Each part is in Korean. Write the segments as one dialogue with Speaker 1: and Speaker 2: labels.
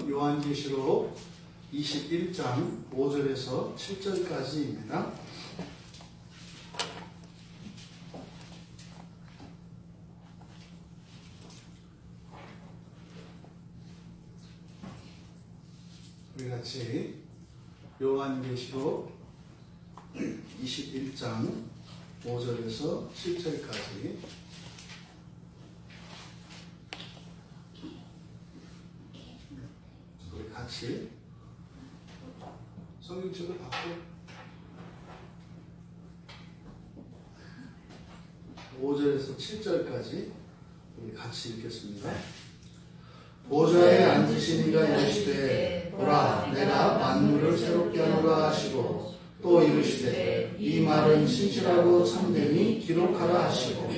Speaker 1: 요한계시록 21장 5절에서 7절까지입니다. 우리 같이 요한계시록 21장 5절에서 7절까지 우리 같이 성경책을 받고 5절에서 7절까지 우리 같이 읽겠습니다. 보좌에 앉으신 이가 이르시되 보라 내가 만물을 새롭게 하노라 하시고 또 이르시되 이 말은 신실하고 참되니 기록하라 하시고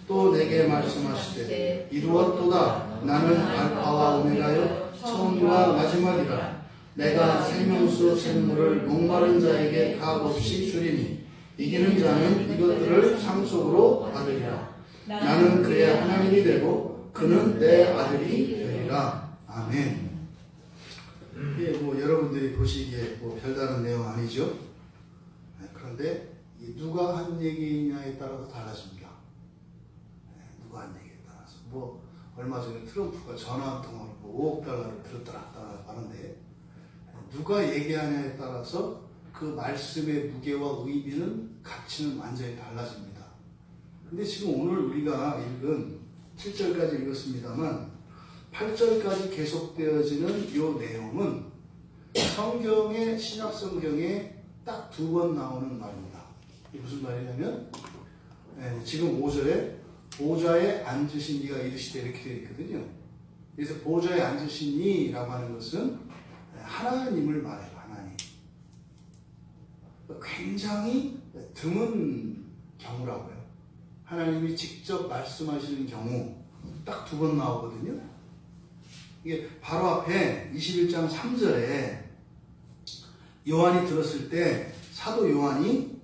Speaker 1: 또 내게 말씀하시되 이루었도다 나는 알파와 오메가요 처음과 마지막이라 내가 생명수 샘물을 목마른 자에게 값없이 주리니 이기는 자는 이것들을 상속으로 받으리라. 나는 그의 하나님이 되고 그는 내 아들이 되리라. 아멘. 이게 여러분들이 보시기에 별다른 내용 아니죠? 그런데 누가 한 얘기냐에 따라서 달라집니다. 누가 한 얘기에 따라서 얼마 전에 트럼프가 전화 한 통화로 5억 달러를 들었더라 하는데 누가 얘기하냐에 따라서 그 말씀의 무게와 의미는 가치는 완전히 달라집니다. 근데 지금 오늘 우리가 읽은 7절까지 읽었습니다만 8절까지 계속되어지는 이 내용은 성경의 신약 성경에 딱 2번 나오는 말입니다. 이게 무슨 말이냐면 지금 5절에 보좌에 앉으신 이가 이르시되 이렇게 되어 있거든요. 그래서 보좌에 앉으신 이라고 하는 것은 하나님을 말해요. 하나님. 굉장히 드문 경우라고요. 하나님이 직접 말씀하시는 경우 딱 2번 나오거든요. 이게 바로 앞에 21장 3절에 요한이 들었을 때 사도 요한이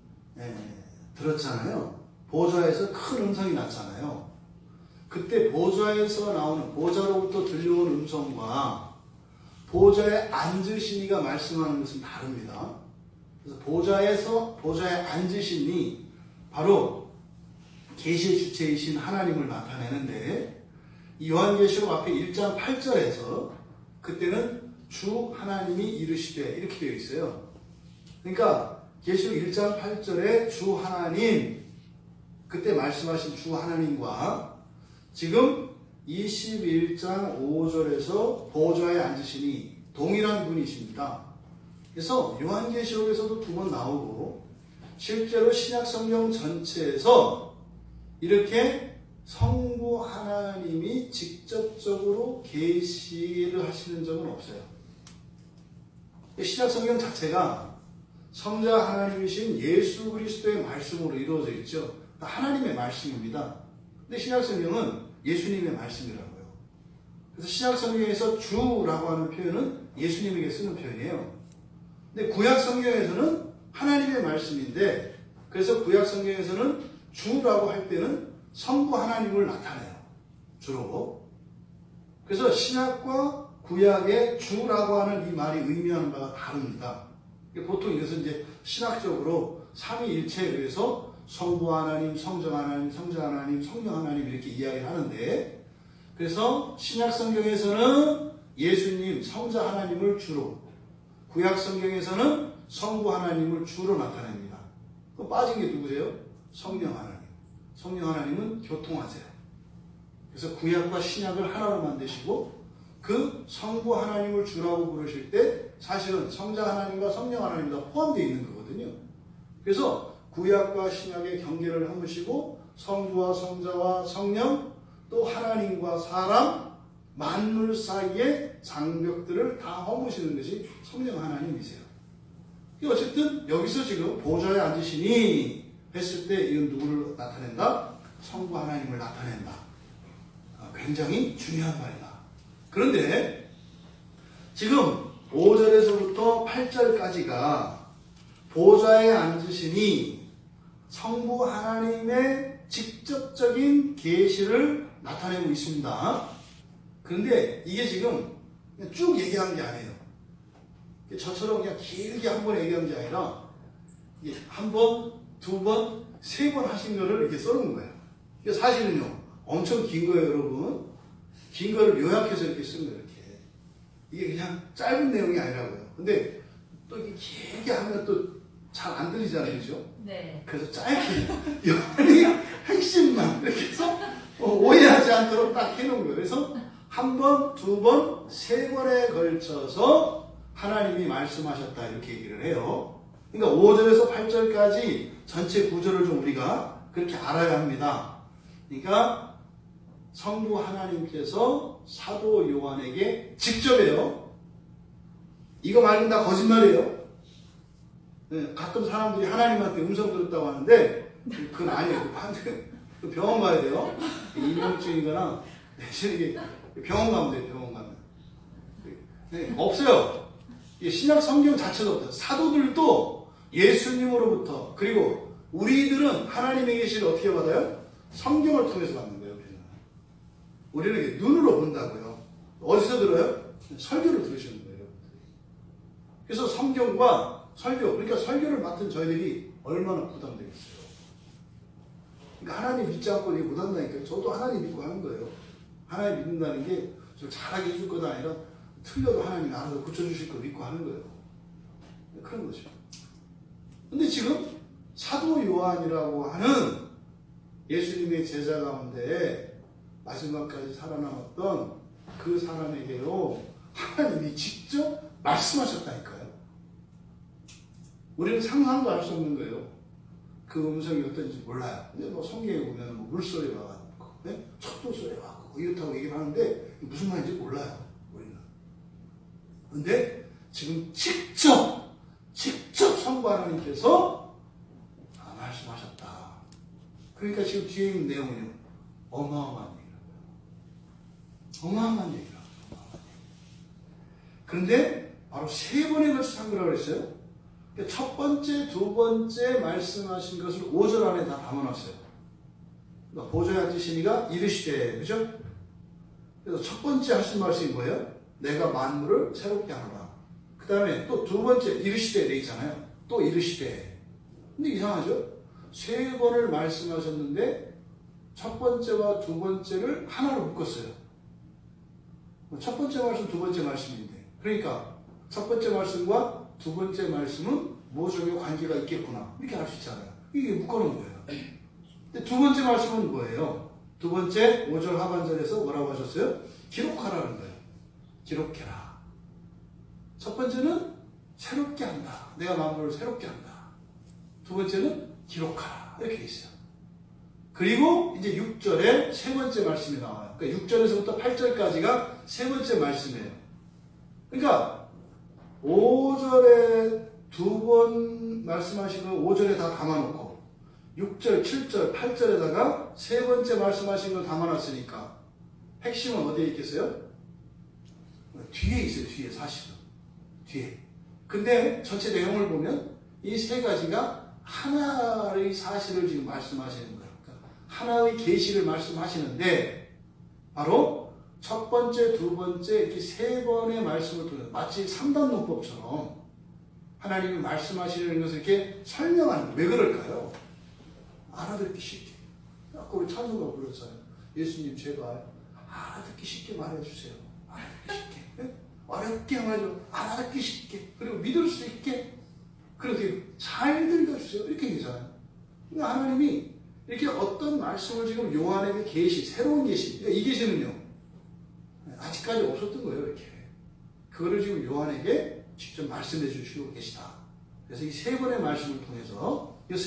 Speaker 1: 들었잖아요. 보좌에서 큰 음성이 났잖아요. 그때 보좌에서 나오는 보좌로부터 들려온 음성과 보좌에 앉으신 이가 말씀하는 것은 다릅니다. 그래서 보좌에 앉으신 이 바로 계시의 주체이신 하나님을 나타내는데 이 요한계시록 앞에 1장 8절에서 그때는 주 하나님이 이르시되 이렇게 되어 있어요. 그러니까 계시록 1장 8절에 주 하나님 그때 말씀하신 주 하나님과 지금 21장 5절에서 보좌에 앉으시니 동일한 분이십니다. 그래서 요한계시록에서도 2번 나오고 실제로 신약성경 전체에서 이렇게 성부 하나님이 직접적으로 계시를 하시는 적은 없어요. 신약성경 자체가 성자 하나님이신 예수 그리스도의 말씀으로 이루어져 있죠. 하나님의 말씀입니다. 근데 신약성경은 예수님의 말씀이라고요. 그래서 신약성경에서 주라고 하는 표현은 예수님에게 쓰는 표현이에요. 근데 구약성경에서는 하나님의 말씀인데 그래서 구약성경에서는 주라고 할 때는 성부 하나님을 나타내요. 주로. 그래서 신약과 구약의 주라고 하는 이 말이 의미하는 바가 다릅니다. 보통 이것은 이제 신학적으로 삼위일체에 의해서 성부 하나님, 성정 하나님, 성자 하나님, 성령 하나님 이렇게 이야기를 하는데 그래서 신약 성경에서는 예수님, 성자 하나님을 주로 구약 성경에서는 성부 하나님을 주로 나타냅니다. 그럼 빠진 게 누구세요? 성령 하나님. 성령 하나님은 교통하세요. 그래서 구약과 신약을 하나로 만드시고 그 성부 하나님을 주라고 부르실 때 사실은 성자 하나님과 성령 하나님이 다 포함되어 있는 거거든요. 그래서 구약과 신약의 경계를 허무시고 성부와 성자와 성령 또 하나님과 사람 만물 사이의 장벽들을 다 허무시는 것이 성령 하나님이세요. 어쨌든 여기서 지금 보좌에 앉으시니 했을 때 이건 누구를 나타낸다? 성부 하나님을 나타낸다. 굉장히 중요한 말이다. 그런데 지금 5절에서부터 8절까지가 보좌에 앉으시니 성부 하나님의 직접적인 계시를 나타내고 있습니다. 그런데 이게 지금 그냥 쭉 얘기한 게 아니에요. 저처럼 그냥 길게 한 번 얘기한 게 아니라 한 번, 두 번, 세 번 하신 거를 이렇게 써놓은 거예요. 사실은요, 엄청 긴 거예요, 여러분. 긴 거를 요약해서 이렇게 쓴 거예요, 이렇게. 이게 그냥 짧은 내용이 아니라고요. 근데 또 이렇게 길게 하면 또 잘 안 들리잖아요, 그죠?
Speaker 2: 네.
Speaker 1: 그래서 짧게, 요한이 핵심만 이렇게 해서 오해하지 않도록 딱 해놓은 거예요. 그래서 한 번, 두 번, 세 번에 걸쳐서 하나님이 말씀하셨다, 이렇게 얘기를 해요. 그러니까 5절에서 8절까지 전체 구조를 좀 우리가 그렇게 알아야 합니다. 그러니까 성부 하나님께서 사도 요한에게 직접해요. 이거 말고는 다 거짓말이에요. 네, 가끔 사람들이 하나님한테 음성 들었다고 하는데 그건 아니에요. 그 병원 가야 돼요. 이명증이거나 이게 병원 가면 돼요. 병원 가면. 네, 없어요. 신약 성경 자체도 없어요. 사도들도 예수님으로부터, 그리고 우리들은 하나님의 계시를 어떻게 받아요? 성경을 통해서 받는 거예요. 우리는 눈으로 본다고요. 어디서 들어요? 설교를 들으시는 거예요. 그래서 성경과 설교, 그러니까 설교를 맡은 저희들이 얼마나 부담되겠어요. 그러니까 하나님 믿지 않고 이게 못한다니까요. 저도 하나님 믿고 하는 거예요. 하나님 믿는다는 게 좀 잘하게 해줄 것도 아니라 틀려도 하나님이 알아서 고쳐주실 거 믿고 하는 거예요. 그런 거죠. 근데 지금 사도 요한이라고 하는 예수님의 제자 가운데 마지막까지 살아남았던 그 사람에게요, 하나님이 직접 말씀하셨다니까요. 우리는 상상도 할 수 없는 거예요. 그 음성이 어떤지 몰라요. 근데 뭐 성경에 보면 뭐 물소리가 와가지고, 네? 척도 소리가 와고 이렇다고 얘기를 하는데 무슨 말인지 몰라요. 우리는. 근데 지금 직접 성부 하나님께서 말씀하셨다. 그러니까 지금 뒤에 있는 내용은요, 어마어마한 얘기라고요. 어마어마한 얘기라고요. 그런데 바로 세 번에 걸쳐서 한 거라고 그랬어요. 첫 번째, 두 번째 말씀하신 것을 5절 안에 다 담아놨어요. 그러니까 보좌에 앉으시니가 이르시되, 그죠? 그래서 첫 번째 하신 말씀이 뭐예요? 내가 만물을 새롭게 하노라. 그 다음에 또 두 번째 이르시되 돼 있잖아요. 또 이르시되. 근데 이상하죠? 세 번을 말씀하셨는데 첫 번째와 두 번째를 하나로 묶었어요. 첫 번째 말씀, 두 번째 말씀인데, 그러니까 첫 번째 말씀과 두 번째 말씀은 모종의 관계가 있겠구나, 이렇게 알 수 있잖아요. 이게 묶어놓은 거예요. 근데 두 번째 말씀은 뭐예요? 두 번째 5절 하반절에서 뭐라고 하셨어요? 기록하라는 거예요. 기록해라. 첫 번째는 새롭게 한다. 내가 만물을 새롭게 한다. 두 번째는 기록하라. 이렇게 돼 있어요. 그리고 이제 6절에 세 번째 말씀이 나와요. 그러니까 6절에서부터 8절까지가 세 번째 말씀이에요. 그러니까 5절에 두 번 말씀하신 거 5절에 다 담아놓고 6절, 7절, 8절에다가 세 번째 말씀하신 걸 담아놨으니까 핵심은 어디에 있겠어요? 뒤에 있어요. 뒤에, 사실은. 뒤에. 근데 전체 내용을 보면 이 세 가지가 하나의 사실을 지금 말씀하시는 거예요. 그러니까 하나의 계시를 말씀하시는데 바로 첫 번째, 두 번째 이렇게 세 번의 말씀을 통해서 마치 3단 논법처럼 하나님이 말씀하시는 것을 이렇게 설명하는 거예요. 왜 그럴까요? 알아듣기 쉽게. 아까 우리 찬송가 불렀잖아요. 예수님 제발 알아듣기 쉽게 말해주세요. 알아듣기 쉽게. 어렵게 말해줘. 알아듣기 쉽게. 그리고 믿을 수 있게. 그렇게 잘 들려주세요. 이렇게 얘기잖아요. 그러니까 하나님이 이렇게 어떤 말씀을 지금 요한에게 계시, 새로운 계시. 그러니까 이 계시는요, 아직까지 없었던 거예요. 이렇게. 그거를 지금 요한에게 직접 말씀해 주시고 계시다. 그래서 이 세 번의 말씀을 통해서 이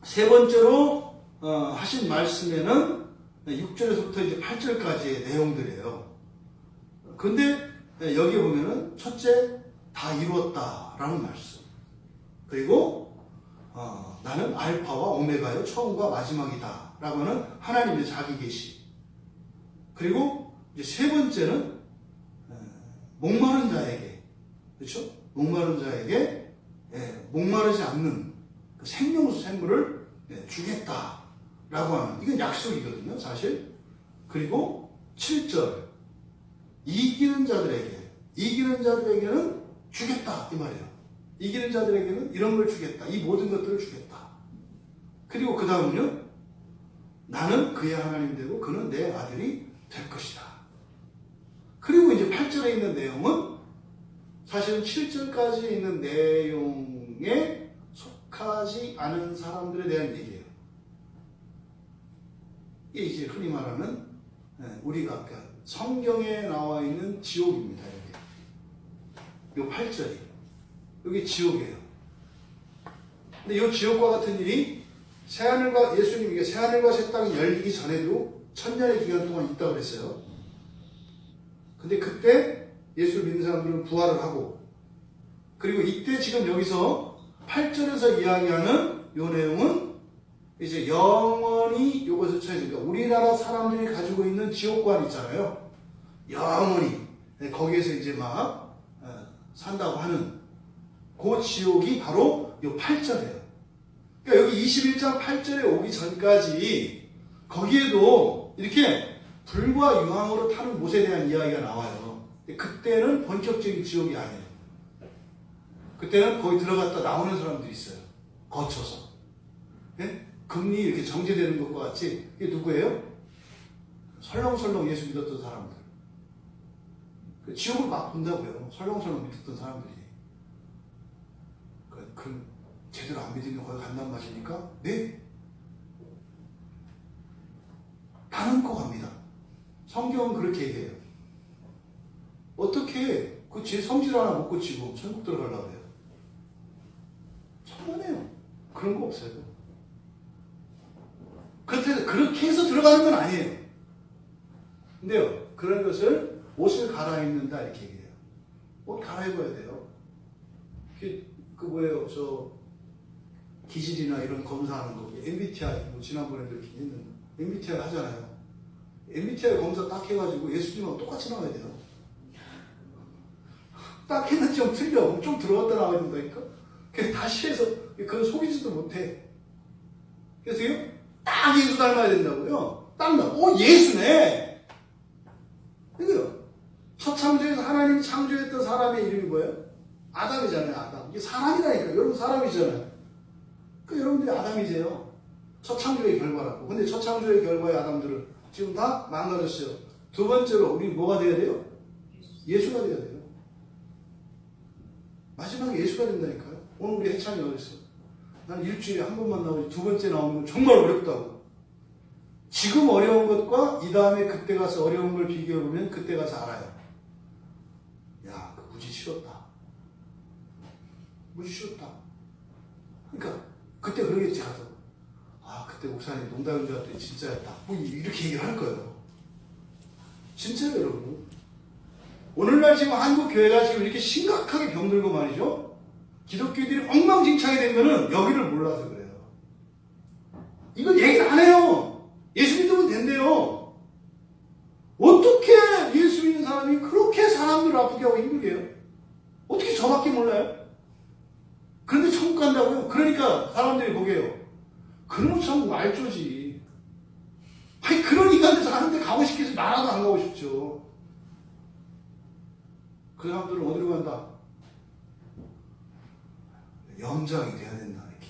Speaker 1: 세 번째로 하신 말씀에는 6절에서부터 이제 8절까지의 내용들이에요. 근데 여기 보면은 첫째, 다 이루었다라는 말씀. 그리고 나는 알파와 오메가요, 처음과 마지막이다 라고 하는 하나님의 자기 계시. 그리고 이제 세 번째는 목마른 자에게, 그렇죠? 목마른 자에게 목마르지 않는 그 생명수 샘물을 주겠다라고 하는, 이건 약속이거든요, 사실. 그리고 7절, 이기는 자들에게는 주겠다 이 말이에요. 이기는 자들에게는 이런 걸 주겠다. 이 모든 것들을 주겠다. 그리고 그 다음은요. 나는 그의 하나님 되고 그는 내 아들이 될 것이다. 그리고 이제 8절에 있는 내용은 사실은 7절까지 있는 내용에 속하지 않은 사람들에 대한 얘기예요. 이게 이제 흔히 말하는 우리가 성경에 나와 있는 지옥입니다. 이 8절이 여기 지옥이에요. 근데 이 지옥과 같은 일이 새하늘과 예수님이 새하늘과 새 땅이 열리기 전에도 천년의 기간 동안 있다고 그랬어요. 근데 그때 예수를 믿는 사람들은 부활을 하고 그리고 이때 지금 여기서 8절에서 이야기하는 이 내용은 이제 영원히 이것을 처해집니다. 우리나라 사람들이 가지고 있는 지옥관 있잖아요. 영원히 거기에서 이제 막 산다고 하는 그 지옥이 바로 이 8절이에요. 그러니까 여기 21장 8절에 오기 전까지 거기에도 이렇게 불과 유황으로 타는 못에 대한 이야기가 나와요. 그때는 본격적인 지옥이 아니에요. 그때는 거기 들어갔다 나오는 사람들이 있어요. 거쳐서. 예? 금리 이렇게 정제되는 것과 같이 이게 누구예요? 설렁설렁 예수 믿었던 사람들. 지옥을 막 본다고요. 설렁설렁 믿었던 사람들이. 제대로 안 믿으면 거기 간단 말입니까? 네. 가는 갑니다. 성경은 그렇게 얘기해요. 어떻게 그 제 성질 하나 못 고치고 천국 들어가려고 해요? 천만에요. 그런 거 없어요. 그렇게 해서 들어가는 건 아니에요. 근데요, 그런 것을 옷을 갈아입는다 이렇게 얘기해요. 옷 갈아입어야 돼요. 그 뭐예요? 기질이나 이런 검사하는 거, MBTI, 지난번에도 이렇게 했는데, MBTI 하잖아요. MBTI 검사 딱 해가지고 예수님하고 똑같이 나와야 돼요. 딱 했는지 좀 틀려. 좀 들어갔다 나와야 된다니까? 그래서 다시 해서, 그건 속이지도 못해. 그래서 딱 예수 닮아야 된다고요? 딱 예수네! 그죠? 첫 창조에서 하나님이 창조했던 사람의 이름이 뭐예요? 아담이잖아요, 아담. 이게 사람이라니까. 여러분 사람이잖아요. 여러분들이 아담이세요. 첫 창조의 결과라고. 근데 첫 창조의 결과의 아담들은 지금 다 망가졌어요. 두 번째로 우리 뭐가 돼야 돼요? 예수가 돼야 돼요. 마지막에 예수가 된다니까요. 오늘 우리 해찬이 어딨어? 난 일주일에 한 번만 나오지 두 번째 나오는 건 정말 어렵다고. 지금 어려운 것과 이 다음에 그때 가서 어려운 걸 비교해보면 그때 가서 알아요. 야, 그 무지 쉬웠다. 무지 쉬웠다. 그러니까 그때 그러겠지 가서. 아, 그때 목사님 농담인 줄 알았더니 진짜였다. 뭐 이렇게 얘기를 할 거예요. 진짜요, 여러분. 오늘날 지금 한국 교회가 지금 이렇게 심각하게 병들고 말이죠. 기독교들이 엉망진창이 된 거는 여기를 몰라서 그래요. 이건 얘기를 안 해요. 예수 믿으면 된대요. 어떻게 예수 믿는 사람이 그렇게 사람들을 아프게 하고 힘들게 해요? 어떻게 저밖에 몰라요? 그런데 천국 간다고요? 그러니까 사람들이 보게요. 그놈 천국 말조지. 아니, 그런 인간들 사는데 가고 싶겠어. 나라도 안 가고 싶죠. 그 사람들은 어디로 간다? 염장이 돼야 된다. 이렇게.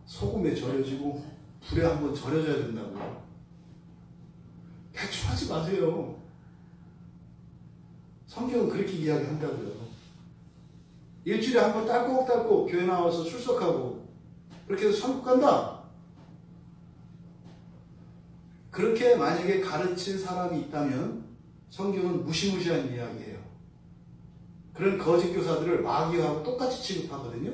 Speaker 1: 소금에 절여지고 불에 한번 절여져야 된다고. 대충 하지 마세요. 성경은 그렇게 이야기한다고요. 일주일에 한 번 딸꾹딸꾹 교회 나와서 출석하고 그렇게 해서 천국 간다. 그렇게 만약에 가르친 사람이 있다면 성경은 무시무시한 이야기예요. 그런 거짓 교사들을 마귀하고 똑같이 취급하거든요.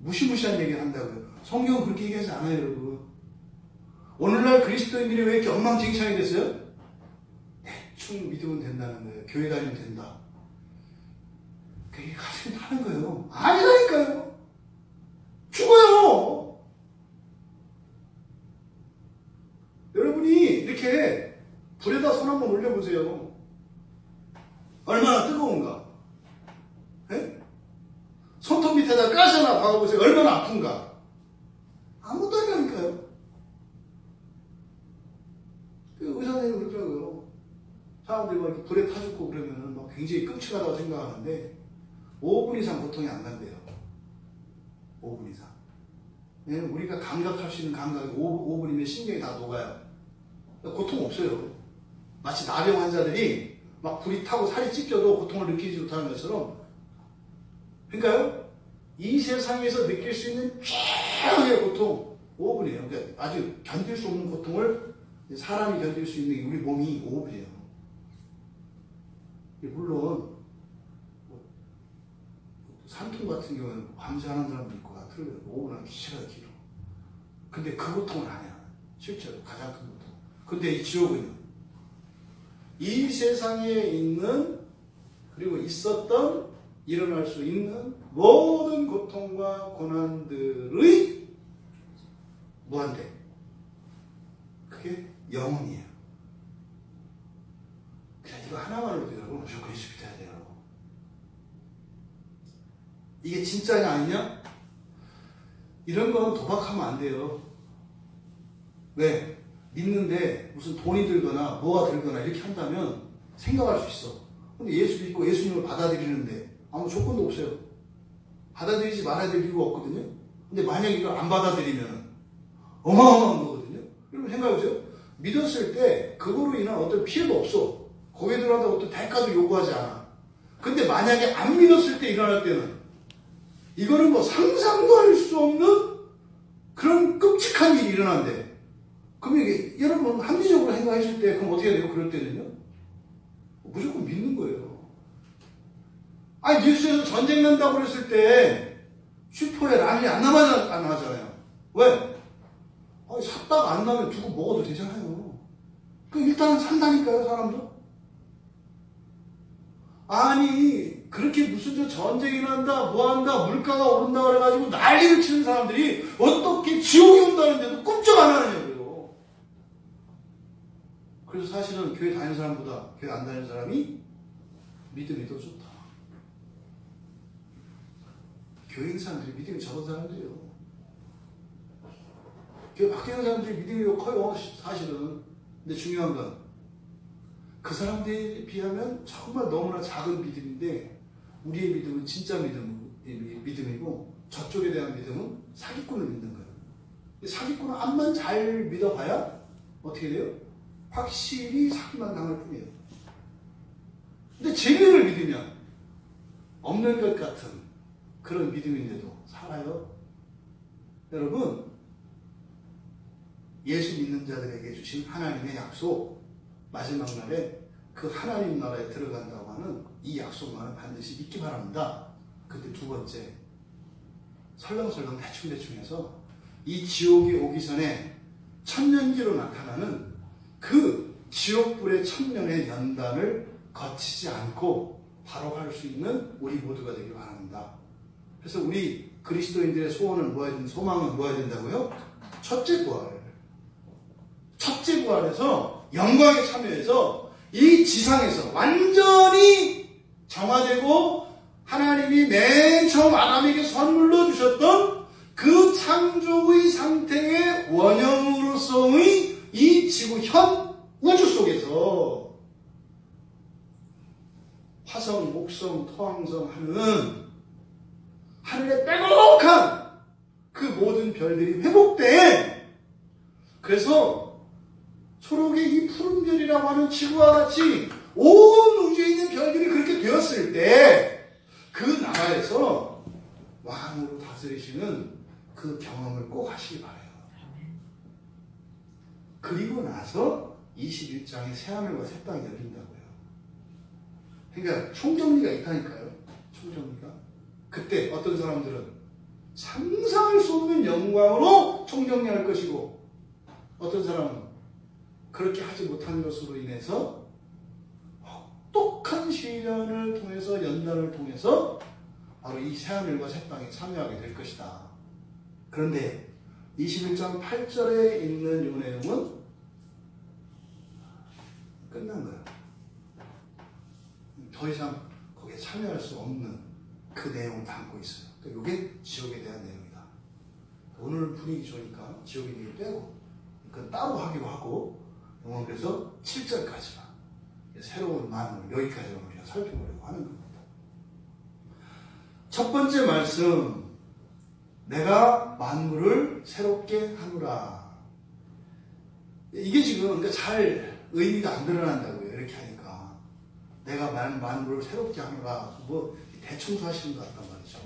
Speaker 1: 무시무시한 얘기를 한다고요. 성경은 그렇게 얘기하지 않아요, 여러분. 오늘날 그리스도인들이 왜 이렇게 엉망진창이 됐어요? 대충 믿으면 된다는 거예요. 교회 다니면 된다. 그게 가지고 하는 거예요. 아니라니까요. 죽어요. 여러분이 이렇게 불에다 손 한번 올려보세요. 얼마나 뜨거운가? 네? 손톱 밑에다 가시 하나 박아보세요. 얼마나 아픈가? 아무것도 아니라니까요. 그 의사님이 그러더라고요. 자, 듣고 그러면 막 굉장히 끔찍하다고 생각하는데 5분 이상 고통이 안 간대요. 5분 이상. 왜냐면 우리가 감각할 수 있는 감각이 5분이면 신경이 다 녹아요. 고통 없어요. 마치 나병 환자들이 막 불이 타고 살이 찢겨도 고통을 느끼지 못하는 것처럼, 그러니까요, 이 세상에서 느낄 수 있는 최악의 고통 5분이에요. 그러니까 아주 견딜 수 없는 고통을 사람이 견딜 수 있는 우리 몸이 5분이에요. 물론 산통 같은 경우는 밤새 하는 사람도 있고 다 틀려요. 5분은 기차가 길어. 근데 그 고통은 아니야. 실제로 가장 큰 고통. 근데 이 지옥은요, 이 세상에 있는, 그리고 있었던, 일어날 수 있는 모든 고통과 고난들의 무한대. 그게 영원이에요. 그냥 이거 하나만으로도 여러분 무조건 예수 믿어야 돼요. 이게 진짜냐 아니냐? 이런 건 도박하면 안 돼요. 왜? 믿는데 무슨 돈이 들거나 뭐가 들거나 이렇게 한다면 생각할 수 있어. 근데 예수 믿고 예수님을 받아들이는데 아무 조건도 없어요. 받아들이지 말아야 될 이유가 없거든요. 근데 만약 이걸 안 받아들이면 어마어마한 거거든요. 여러분 생각해보세요. 믿었을 때 그거로 인한 어떤 피해도 없어. 거기에 들어간다고 어떤 대가도 요구하지 않아. 근데 만약에 안 믿었을 때 일어날 때는 이거는 뭐 상상도 할 수 없는 그런 끔찍한 일이 일어난대. 그럼 이게 여러분 합리적으로 생각했을 때 그럼 어떻게 돼요? 그럴 때는요? 무조건 믿는 거예요. 아니 뉴스에서 전쟁 난다고 그랬을 때 슈퍼에 라면이 안 나가잖아요. 왜? 아니 샀다가 안 나면 두고 먹어도 되잖아요. 그럼 일단은 산다니까요, 사람도. 아니 그렇게 무슨 저 전쟁이 난다, 뭐한다, 물가가 오른다 그래가지고 난리를 치는 사람들이 어떻게 지옥이 온다는데도 꼼짝 안 하느냐고요. 그래서 사실은 교회 다니는 사람보다 교회 안 다니는 사람이 믿음이 더 좋다. 교회 있는 사람들이 믿음이 적은 사람들이에요. 교회 밖에 있는 사람들이 믿음이 더 커요, 사실은. 근데 중요한 건 그 사람들에 비하면 정말 너무나 작은 믿음인데 우리의 믿음은 진짜 믿음이고 저쪽에 대한 믿음은 사기꾼을 믿는 거예요. 사기꾼은 암만 잘 믿어봐야 어떻게 돼요? 확실히 사기만 당할 뿐이에요. 근데 진리를 믿으면 없는 것 같은 그런 믿음인데도 살아요. 여러분, 예수 믿는 자들에게 주신 하나님의 약속, 마지막 날에 그 하나님 나라에 들어간다고 하는 이 약속만은 반드시 믿기 바랍니다. 근데 두 번째, 설렁설렁 대충대충 해서 이 지옥이 오기 전에 천년기로 나타나는 그 지옥불의 천년의 연단을 거치지 않고 바로 갈 수 있는 우리 모두가 되길 바랍니다. 그래서 우리 그리스도인들의 소원은 뭐야 된다, 소망은 뭐야 된다고요? 첫째 부활. 첫째 부활에서 영광에 참여해서 이 지상에서 완전히 정화되고 하나님이 맨 처음 아담에게 선물로 주셨던 그 창조의 상태의 원형으로서의 이 지구 현 우주 속에서 화성, 목성, 토왕성 하는 하늘의 빼곡한 그 모든 별들이 회복돼. 그래서 초록의 이 푸른 별이라고 하는 지구와 같이 온 우주에 있는 별들이 그렇게 되었을 때 그 나라에서 왕으로 다스리시는 그 경험을 꼭 하시기 바라요. 그리고 나서 21장의 새하늘과 새 땅이 열린다고요. 그러니까 총정리가 있다니까요. 총정리가. 그때 어떤 사람들은 상상할 수 없는 영광으로 총정리할 것이고 어떤 사람은 그렇게 하지 못한 것으로 인해서 혹독한 시련을 통해서 연단을 통해서 바로 이 새하늘과 새 땅에 참여하게 될 것이다. 그런데 21장 8절에 있는 이 내용은 끝난 거예요. 더 이상 거기에 참여할 수 없는 그 내용을 담고 있어요. 이게 지옥에 대한 내용이다. 오늘 분위기 좋으니까 지옥의 얘기를 빼고 그건 따로 하기로 하고 그래서 7절까지만 새로운 만물, 여기까지 우리가 살펴보려고 하는 겁니다. 첫 번째 말씀, 내가 만물을 새롭게 하노라. 이게 지금 그러니까 잘 의미가 안 드러난다고요. 이렇게 하니까. 내가 만물을 새롭게 하노라. 뭐 대청소하시는 것 같단 말이죠.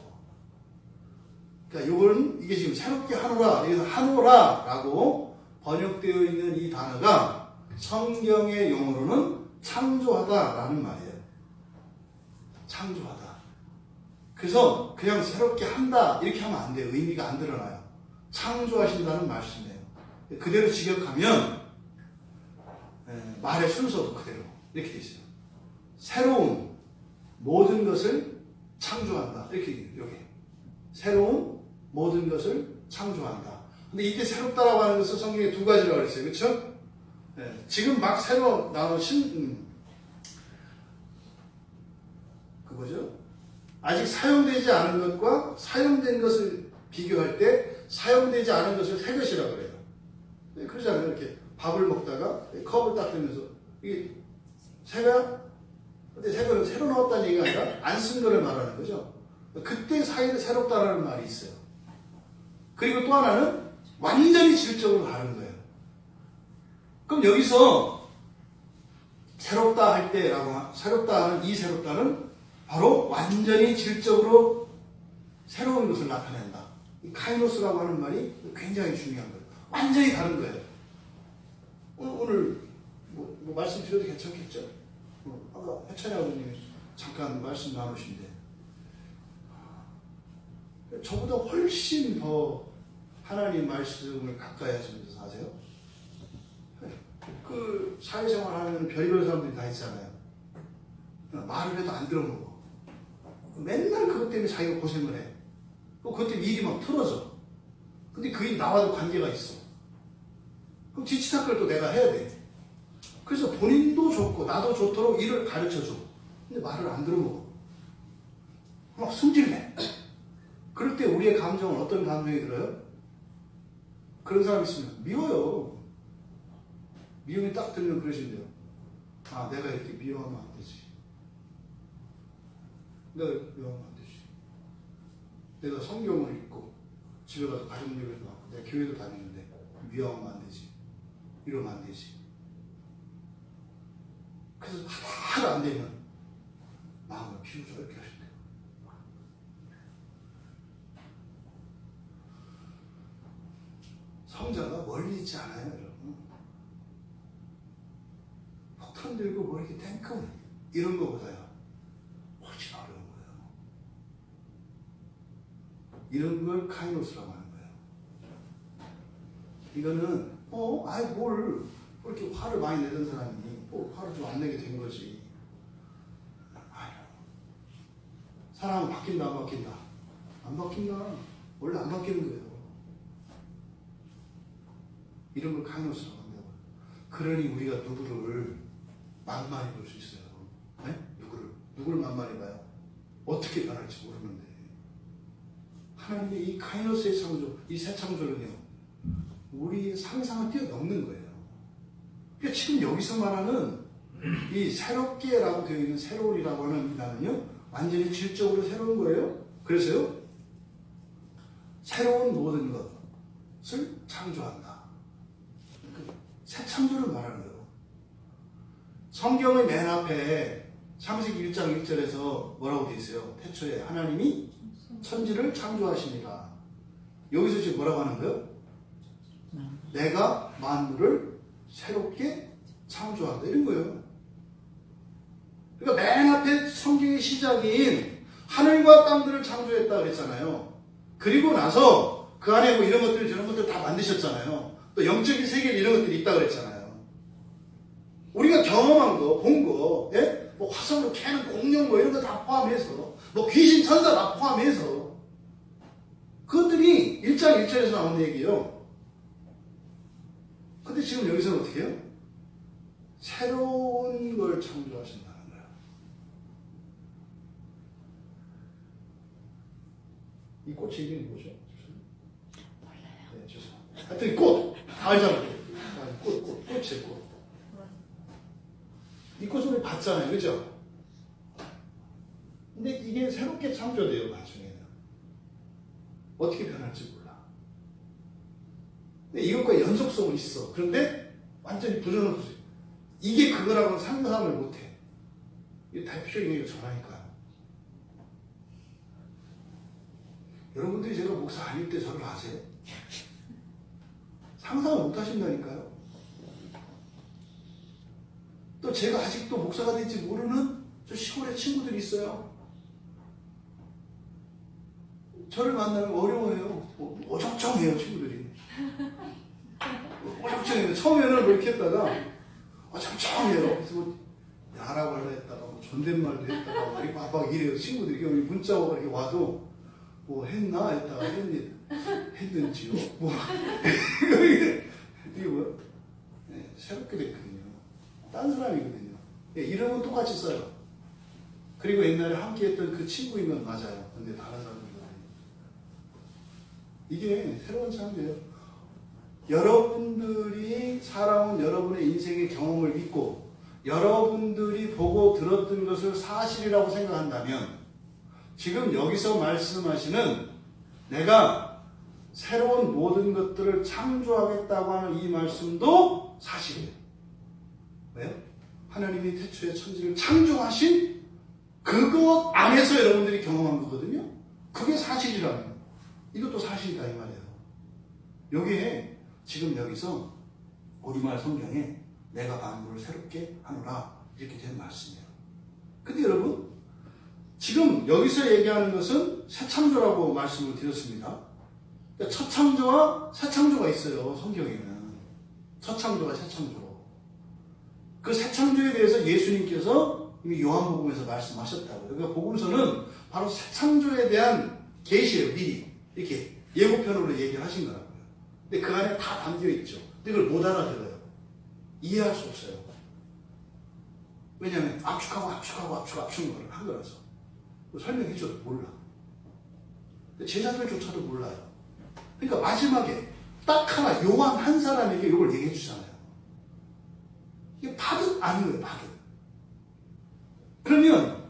Speaker 1: 그러니까 이게 지금 새롭게 하노라. 여기서 하노라라고 번역되어 있는 이 단어가 성경의 용어로는 창조하다라는 말이에요. 창조하다. 그래서 그냥 새롭게 한다 이렇게 하면 안 돼요. 의미가 안 드러나요. 창조하신다는 말씀이에요. 그대로 직역하면 말의 순서도 그대로 이렇게 돼 있어요. 새로운 모든 것을 창조한다. 이렇게 여기 새로운 모든 것을 창조한다. 근데 이때 새롭다라고 하는 것은 성경에 두 가지라고 그랬어요. 그렇죠? 지금 막 새로 나온 그거죠. 아직 사용되지 않은 것과 사용된 것을 비교할 때 사용되지 않은 것을 새 것이라고 그래요. 그러잖아요. 이렇게 밥을 먹다가 컵을 딱 들면서 이게 새가 근데 새 거는 새로 나왔다는 얘기가 아니라 안 쓴 거를 말하는 거죠. 그때 사이에 새롭다라는 말이 있어요. 그리고 또 하나는 완전히 질적으로 다른 거예요. 그럼 여기서 새롭다 할 때라고 새롭다 하는 이 새롭다는 바로 완전히 질적으로 새로운 것을 나타낸다. 이 카이노스라고 하는 말이 굉장히 중요한 거예요. 완전히 다른 거예요. 오늘 뭐 말씀드려도 괜찮겠죠? 아까 해찬이 아버님이 잠깐 말씀 나누신데 저보다 훨씬 더 하나님 말씀을 가까이 하시면서 사세요. 그 사회생활 하는 별의별 사람들이 다 있잖아요. 말을 해도 안 들어먹어. 맨날 그것 때문에 자기가 고생을 해. 그것 때문에 일이 막 틀어져. 근데 그게 나와도 관계가 있어. 그럼 뒤치다끌 또 내가 해야 돼. 그래서 본인도 좋고 나도 좋도록 일을 가르쳐줘. 근데 말을 안 들어먹어. 막 승질내. 그럴 때 우리의 감정은 어떤 감정이 들어요? 그런 사람 있으면 미워요. 미움이 딱 들면 그러신대요. 아, 내가 이렇게 미워하면 안 되지. 내가 미워하면 안 되지. 내가 성경을 읽고 집에 가서 가정예배도 하고 내가 교회도 다니는데 미워하면 안 되지. 이러면 안 되지. 그래서 하나도 안 되면 마음을 비우죠. 이렇게 하신대요. 성자가 멀리 있지 않아요, 여러분. 폭탄 들고 뭐 이렇게 탱크 이런 거보다요 훨씬 어려운 거예요. 이런 걸 카이노스라고 하는 거예요. 이거는 뭘 이렇게 화를 많이 내던 사람이 화를 좀 안 내게 된 거지. 사람은 바뀐다 안 바뀐다? 안 바뀐다. 원래 안 바뀌는 거예요. 이런 걸 카이노스라고 합니다. 그러니 우리가 누구를 만만히 볼 수 있어요. 네? 누구를 만만히 봐요? 어떻게 변할지 모르는데 하나님의 이 카이노스의 창조, 이 새 창조는요 우리의 상상을 뛰어넘는 거예요. 그러니까 지금 여기서 말하는 이 새롭게라고 되어 있는 새로운이라고 하는 이 단어는요 완전히 질적으로 새로운 거예요. 그래서요 새로운 모든 것을 창조한다. 새 창조를 말하는 거예요. 성경의 맨 앞에 창세기 1장 1절에서 뭐라고 되어 있어요? 태초에 하나님이 천지를 창조하시니라. 여기서 지금 뭐라고 하는 거예요? 내가 만물을 새롭게 창조한다. 이런 거예요. 그러니까 맨 앞에 성경의 시작인 하늘과 땅들을 창조했다 그랬잖아요. 그리고 나서 그 안에 뭐 이런 것들 저런 것들 다 만드셨잖아요. 또 영적인 세계에 이런 것들이 있다 그랬잖아요. 우리가 경험한 거, 본 거, 예? 뭐 화성으로 캐는 공룡 뭐 이런 거 다 포함해서, 뭐 귀신 천사 다 포함해서, 그것들이 1장 1절에서 나온 얘기예요. 근데 지금 여기서는 어떻게 해요? 새로운 걸 창조하신다는 거예요. 이 꽃의 이름이 뭐죠? 몰라요. 네, 죄송합니다. 하여튼 꽃! 다 알잖아요. 꽃의 꽃. 이 꽃은 같잖아요. 그죠? 근데 이게 새롭게 창조돼요. 나중에는. 어떻게 변할지 몰라. 근데 이것과 연속성은 있어. 그런데 완전히 부정을 보세요. 이게 그거라고는 상상을 못해. 이게 대표적인 얘기가 저라니까요. 여러분들이 제가 목사 아닐 때 저를 아세요? 상상을 못 하신다니까요. 또 제가 아직도 목사가 될지 모르는 저 시골에 친구들이 있어요. 저를 만나면 어려워해요. 어정쩡해요, 친구들이. 어정쩡해요. 처음에는 뭐 이렇게 했다가 어정쩡해요. 그래서 뭐 야라고 하려 했다가 뭐 존댓말도 했다가 막 이래요. 친구들이 우리 문자 오고 이렇게 와도 뭐 했나 했다가 했는지요. 뭐 이게 뭐야? 네, 새롭게 됐거든요. 딴 사람이거든요. 네, 이름은 똑같이 써요. 그리고 옛날에 함께했던 그 친구이면 맞아요. 근데 다른 사람이거든요. 이게 새로운 창조예요. 여러분들이 살아온 여러분의 인생의 경험을 믿고 여러분들이 보고 들었던 것을 사실이라고 생각한다면 지금 여기서 말씀하시는 내가 새로운 모든 것들을 창조하겠다고 하는 이 말씀도 사실이에요. 왜요? 하나님이 태초에 천지를 창조하신 그것 안에서 여러분들이 경험한 거거든요. 그게 사실이라면 이것도 사실이다 이 말이에요. 여기에 지금 여기서 우리말 성경에 내가 만물을 새롭게 하노라 이렇게 된 말씀이에요. 근데 여러분 지금 여기서 얘기하는 것은 새 창조라고 말씀을 드렸습니다. 그러니까 첫 창조와 새 창조가 있어요. 성경에는 첫 창조와 새 창조. 그 새 창조에 대해서 예수님께서 이미 요한복음에서 말씀하셨다고요. 그러니까 복음서는 바로 새 창조에 대한 계시예요. 미리 이렇게 예고편으로 얘기하신 거라고요. 근데 그 안에 다 담겨 있죠. 근데 그걸 못 알아들어요. 이해할 수 없어요. 왜냐하면 압축한 걸 한 거라서 설명해 줘도 몰라. 제자들조차도 몰라요. 그러니까 마지막에 딱 하나 요한 한 사람에게 이걸 얘기해 주잖아요. 이게 바득 아니에요. 바득. 그러면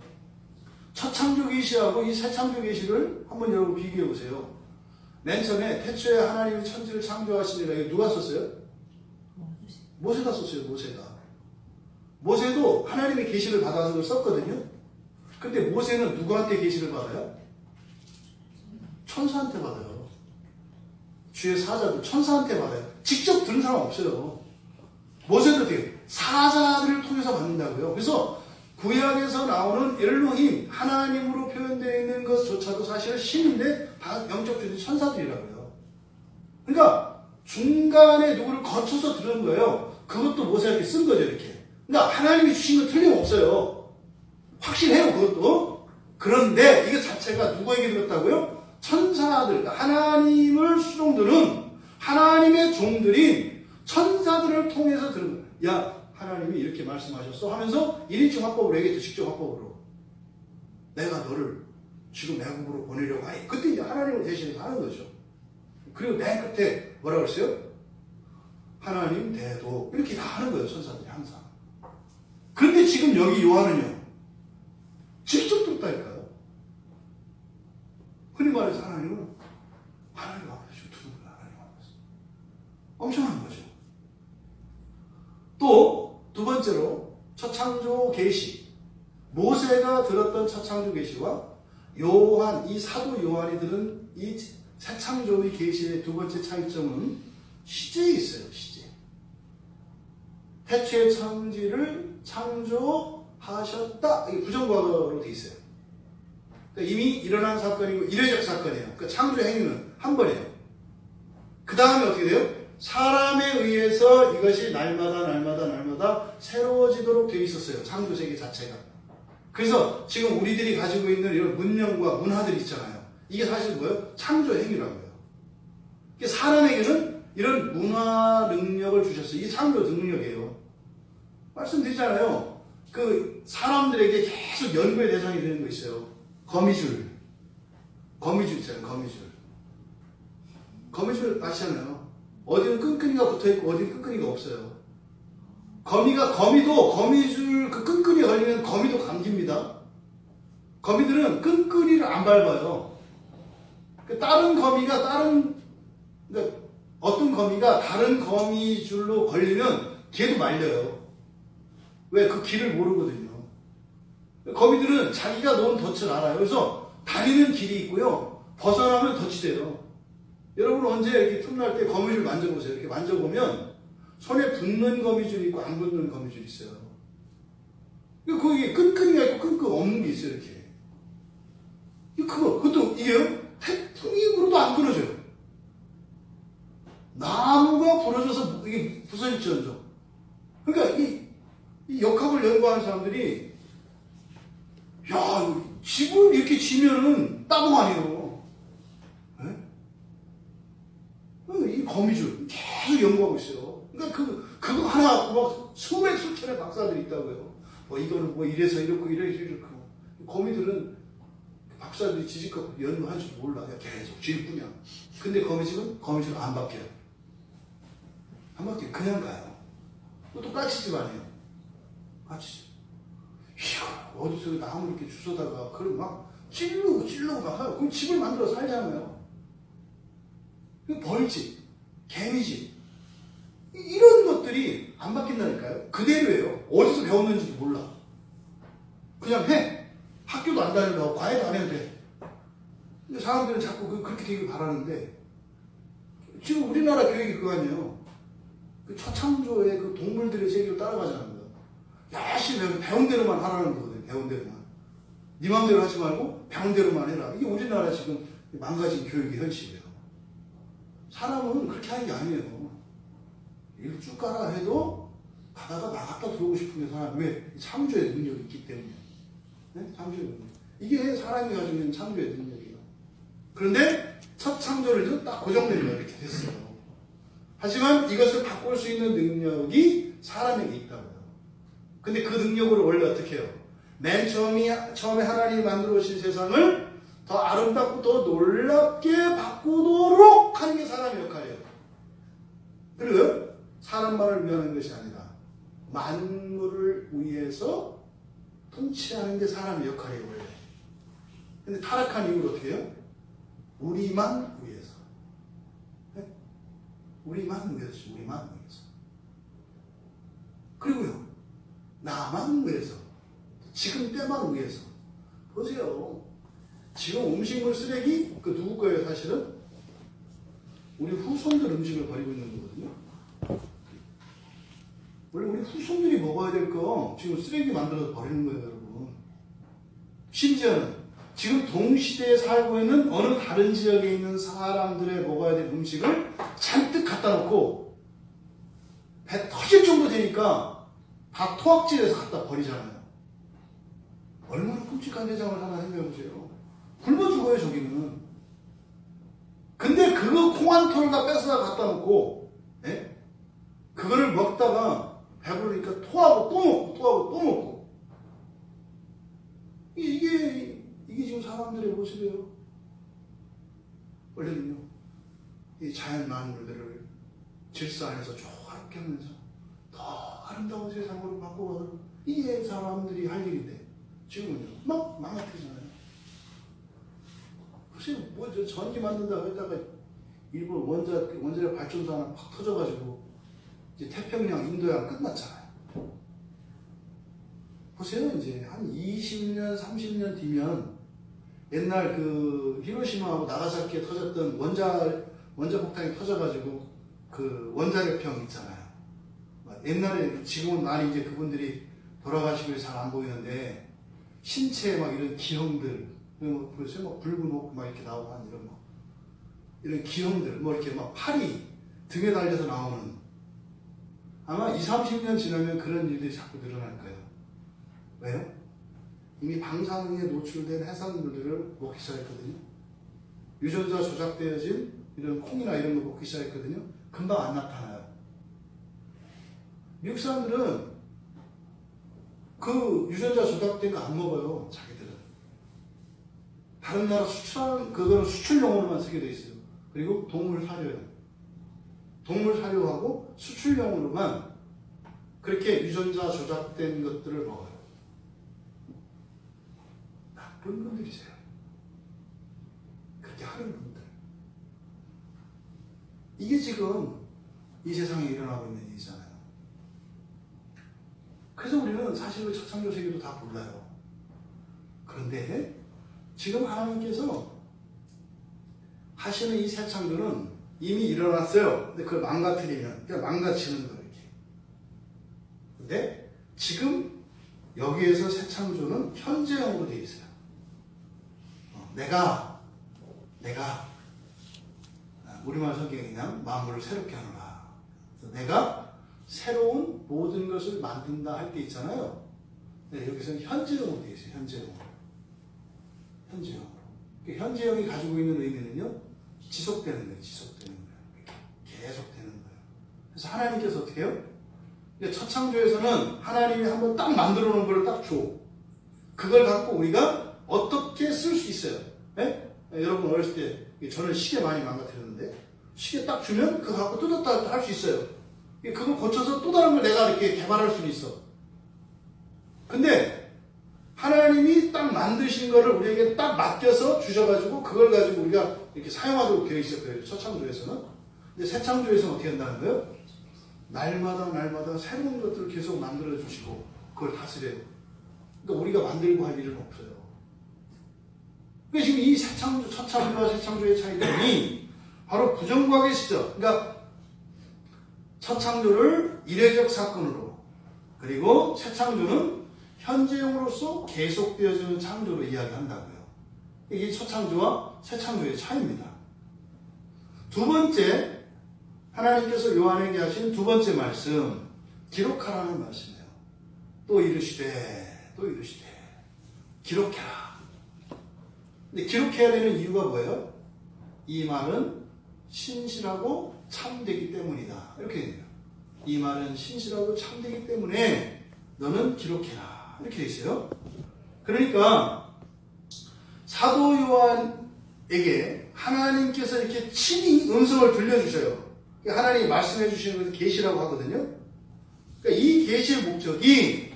Speaker 1: 첫 창조 계시하고 이 새 창조 계시를 한번 여러분 비교해 보세요. 맨 처음에 태초에 하나님이 천지를 창조하시니라 이거 누가 썼어요? 모세가 썼어요. 모세도 하나님의 계시를 받아서 그걸 썼거든요. 근데 모세는 누구한테 계시를 받아요? 천사한테 받아요. 주의 사자들 천사한테 받아요. 직접 들은 사람 없어요. 모세도 어떻게 사자들을 통해서 받는다고요. 그래서 구약에서 나오는 엘로힘 하나님으로 표현되어 있는 것조차도 사실 신인데 다 영적 존재 천사들이라고요. 그러니까 중간에 누구를 거쳐서 들은 거예요. 그것도 모세에게 쓴 거죠. 이렇게. 그러니까 하나님이 주신 건 틀림없어요. 확실해요. 그것도. 그런데 이게 자체가 누구에게 들었다고요? 천사들, 하나님을 수종드는 하나님의 종들인 천사들을 통해서 들은 거예요. 야, 하나님이 이렇게 말씀하셨어 하면서 1인칭 화법으로 얘기했죠. 직접 화법으로. 내가 너를 지금 애국으로 보내려고 하니 그때 이제 하나님을 대신해서 하는 거죠. 그리고 맨 끝에 뭐라고 했어요? 하나님 대도 이렇게 다 하는 거예요. 천사들이 항상. 그런데 지금 여기 요한은요. 직접 듣다니까요. 흔히 말해서 하나님 앞에서 두는 거야. 하나님 앞에서. 엄청난 거죠. 또 두 번째로 첫 창조 계시. 모세가 들었던 첫 창조 계시와 요한, 이 사도 요한이 들은 이 새 창조의 계시의 두 번째 차이점은 시제에 있어요. 시제. 태초의 천지를 창조하셨다. 이게 부정과거로 돼 있어요. 그러니까 이미 일어난 사건이고 이례적 사건이에요. 그러니까 창조 행위는 한 번이에요. 그 다음에 어떻게 돼요? 사람에 의해서 이것이 날마다 새로워지도록 되어 있었어요. 창조 세계 자체가. 그래서 지금 우리들이 가지고 있는 이런 문명과 문화들이 있잖아요. 이게 사실 뭐예요? 창조 행위라고요. 사람에게는 이런 문화 능력을 주셨어요. 이게 창조 능력이에요. 말씀드리잖아요. 그 사람들에게 계속 연구의 대상이 되는 거 있어요. 거미줄 있잖아요. 거미줄 아시잖아요. 어디는 끈끈이가 붙어있고 어디는 끈끈이가 없어요. 거미줄 그 끈끈이 걸리면 거미도 감깁니다. 거미들은 끈끈이를 안 밟아요. 그러니까 어떤 거미가 다른 거미줄로 걸리면 걔도 말려요. 왜? 그 길을 모르거든요. 거미들은 자기가 놓은 덫을 알아요. 그래서 다니는 길이 있고요. 벗어나면 덫이 돼요. 여러분 언제 이렇게 틈날 때 거미줄 만져보세요. 이렇게 만져보면 손에 붙는 거미줄이 있고 안 붙는 거미줄이 있어요. 거기 끈끈이가 있고 끈끈 없는 게 있어요. 이렇게. 그것도 이게요. 태풍이 불어도 안 끊어져요. 나무가 부러져서 이게 부서질지언정. 그러니까 이 역학을 연구하는 사람들이 야, 집을 이렇게 지면은 따봉 아니에요. 네? 이 거미줄 계속 연구하고 있어요. 그러니까 그거 하나 갖고 막 수천의 박사들이 있다고요. 이거는 이래서 이렇고 이래서 이렇고. 거미들은 박사들이 지식하고 연구할 줄 몰라. 그냥 계속 질 뿐이야. 근데 거미줄은 안 바뀌어요. 안 바뀌어요. 그냥 가요. 또 까치집 아니에요. 까치집. 이야, 어디서 나무 이렇게 주워다가 그걸 막 찔르고 막 하고 그럼 집을 만들어 살잖아요. 벌집, 개미집 이런 것들이 안 바뀐다니까요. 그대로예요. 어디서 배웠는지도 몰라. 그냥 해. 학교도 안 다니고 과외도 안 해도 돼. 근데 사람들은 자꾸 그렇게 되길 바라는데 지금 우리나라 교육이 그거 아니에요. 그 초창조의 그 동물들의 세계로 따라가자는 거예요. 열심히 배운 대로만 하라는 거거든요. 배운 대로만. 네 마음대로 하지 말고 배운 대로만 해라. 이게 우리나라 지금 망가진 교육의 현실이에요. 사람은 그렇게 하는 게 아니에요. 이걸 쭉 가라 해도 가다가 나갔다 들어오고 싶은 게 사람. 왜? 창조의 능력이 있기 때문에. 네? 창조의 능력. 이게 사람이 가지고 있는 창조의 능력이에요. 그런데 첫 창조를 딱 고정된 거 이렇게 됐어요. 하지만 이것을 바꿀 수 있는 능력이 사람에게 있다고요. 근데 그 능력으로 원래 어떻게 해요? 맨 처음에 하나님이 만들어 오신 세상을 더 아름답고 더 놀랍게 바꾸도록 하는 게 사람의 역할이에요. 그리고 사람만을 위하는 것이 아니라 만물을 위해서 통치하는 게 사람의 역할이에요. 원래. 근데 타락한 이유를 어떻게 해요? 우리만 위해서. 네? 우리만 위해서. 그리고요. 나만 위해서. 지금 때만 위해서. 보세요. 지금 음식물 쓰레기 누구 거예요 사실은? 우리 후손들 음식을 버리고 있는 거거든요. 원래 우리 후손들이 먹어야 될 거 지금 쓰레기 만들어서 버리는 거예요 여러분. 심지어는 지금 동시대에 살고 있는 어느 다른 지역에 있는 사람들의 먹어야 될 음식을 잔뜩 갖다 놓고 배 터질 정도 되니까 다 토악질해서 갖다 버리잖아요. 얼마나 끔찍한 대장을 하나 생각해보세요. 굶어 죽어요 저기는. 근데 그거 콩 한 톨을 다 뺏어다 갖다 놓고 그거를 먹다가 배부르니까 토하고 또 먹고 이게 지금 사람들의 모습이에요. 원래는요 이 자연 만물들을 질서 안에서 조화롭게 하면서 더 아름다운 세상으로 바꿔가는 이게 사람들이 할 일인데 지금은요 막 망가뜨리잖아요. 보세요. 전기 만든다고 했다가 일본 원자력 발전소 하나 팍 터져가지고 이제 태평양 인도양 끝났잖아요. 보세요. 이제 한 20년 30년 뒤면 옛날 그 히로시마하고 나가사키에 터졌던 원자폭탄이 터져가지고 그 원자력병 있잖아요. 옛날에 지금은 많이 이제 그분들이 돌아가시고 잘 안 보이는데 신체에 막 이런 기형들 보세요. 막 붉은 옷 막 이렇게 나오고 한 이런 기형들 이렇게 막 팔이 등에 달려서 나오는 아마 20, 30년 지나면 그런 일들이 자꾸 늘어날 거예요. 왜요? 이미 방사능에 노출된 해산물들을 먹기 시작했거든요. 유전자 조작되어진 이런 콩이나 이런 거 먹기 시작했거든요. 금방 안 나타나요. 미국 사람들은 그 유전자 조작된 거 안 먹어요. 자기들은. 다른 나라 수출하는 그거는 수출용으로만 쓰게 돼 있어요. 그리고 동물 사료요. 동물 사료하고 수출용으로만 그렇게 유전자 조작된 것들을 먹어요. 나쁜 분들이세요. 그렇게 하는 분들. 이게 지금 이 세상에 일어나고 있는 일이잖아요. 그래서 우리는 사실 첫창조 세계도 다 몰라요. 그런데 지금 하나님께서 하시는 이 새 창조는 이미 일어났어요. 근데 그걸 망가뜨리면, 그러니까 망가치는 거예요. 이렇게. 근데 지금 여기에서 새 창조는 현재형으로 되어 있어요. 내가 우리말 성경에 그냥 만물을 새롭게 하노라. 내가 새로운 모든 것을 만든다 할 때 있잖아요. 네, 여기서는 현재형으로 되어 있어요. 현재형으로. 현재형이 가지고 있는 의미는요, 지속되는 거예요. 지속되는 거예요. 계속되는 거예요. 그래서 하나님께서 어떻게 해요? 첫 창조에서는 하나님이 한번 딱 만들어 놓은 걸 딱 줘. 그걸 갖고 우리가 어떻게 쓸 수 있어요? 네? 여러분 어렸을 때 저는 시계 많이 망가뜨렸는데 시계 딱 주면 그거 갖고 뜯었다 할 수 있어요. 그걸 고쳐서 또 다른 걸 내가 이렇게 개발할 수는 있어. 근데 하나님이 딱 만드신 거를 우리에게 딱 맡겨서 주셔가지고 그걸 가지고 우리가 이렇게 사용하도록 되어 있었거든요. 첫 창조에서는. 근데 새 창조에서는 어떻게 한다는 거예요? 날마다 새로운 것들을 계속 만들어 주시고 그걸 다스려요. 그러니까 우리가 만들고 할 일은 없어요. 그러니까 지금 이 새 창조, 첫 창조와 새 창조의 차이점이 바로 부정과학의 시점. 그러니까 첫 창조를 이례적 사건으로, 그리고 새 창조는 현재형으로서 계속되어지는 창조로 이야기한다고요. 이게 첫 창조와 새 창조의 차이입니다. 두 번째, 하나님께서 요한에게 하신 두 번째 말씀, 기록하라는 말씀이에요. 또 이르시되 기록해라. 근데 기록해야 되는 이유가 뭐예요? 이 말은 신실하고 참되기 때문이다. 이렇게 됩니다. 이 말은 신실하고 참되기 때문에 너는 기록해라. 이렇게 되어 있어요. 그러니까 사도 요한에게 하나님께서 이렇게 친히 음성을 들려주셔요. 하나님이 말씀해 주시는 것을 계시라고 하거든요. 그러니까 이 계시의 목적이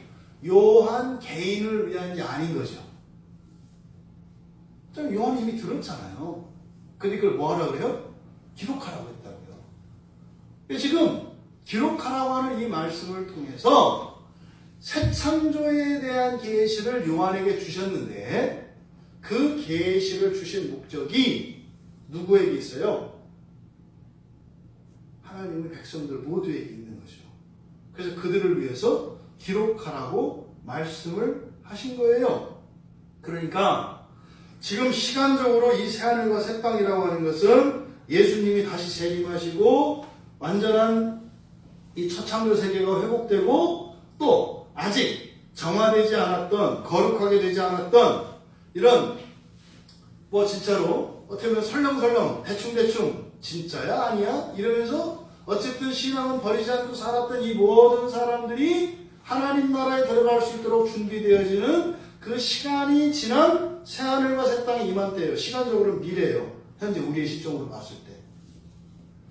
Speaker 1: 요한 개인을 위한 게 아닌 거죠. 요한이 이미 들었잖아요. 근데 그걸 뭐 하라고 그래요? 기록하라고 했다고요. 지금 기록하라고 하는 이 말씀을 통해서 새 창조에 대한 계시를 요한에게 주셨는데 그 계시를 주신 목적이 누구에게 있어요? 하나님의 백성들 모두에게 있는 거죠. 그래서 그들을 위해서 기록하라고 말씀을 하신 거예요. 그러니까 지금 시간적으로 이 새하늘과 새 땅이라고 하는 것은 예수님이 다시 재림하시고 완전한 이 첫 창조 세계가 회복되고 또 아직 정화되지 않았던, 거룩하게 되지 않았던 이런 진짜로 어떻게 보면 설렁설렁 대충대충 진짜야 아니야 이러면서 어쨌든 신앙은 버리지 않고 살았던 이 모든 사람들이 하나님 나라에 들어갈 수 있도록 준비되어지는 그 시간이 지난 새하늘과 새 땅이 임한 때예요. 시간적으로는 미래예요. 현재 우리의 시점으로 봤을 때.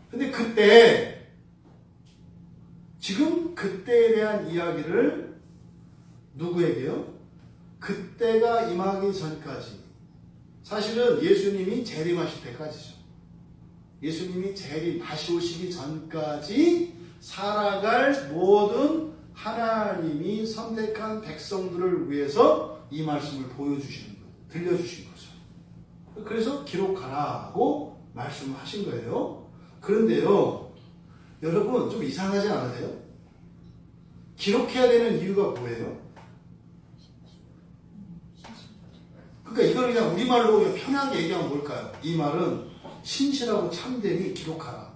Speaker 1: 근데 그때 지금 그때에 대한 이야기를 누구에게요? 그때가 임하기 전까지. 사실은 예수님이 재림하실 때까지죠. 예수님이 다시 오시기 전까지 살아갈 모든 하나님이 선택한 백성들을 위해서 이 말씀을 보여주시는 거예요. 들려주신 거죠. 그래서 기록하라고 말씀을 하신 거예요. 그런데요, 여러분 좀 이상하지 않으세요? 기록해야 되는 이유가 뭐예요? 그러니까 이걸 그냥 우리말로 그냥 편하게 얘기하면 뭘까요? 이 말은 신실하고 참되니 기록하라.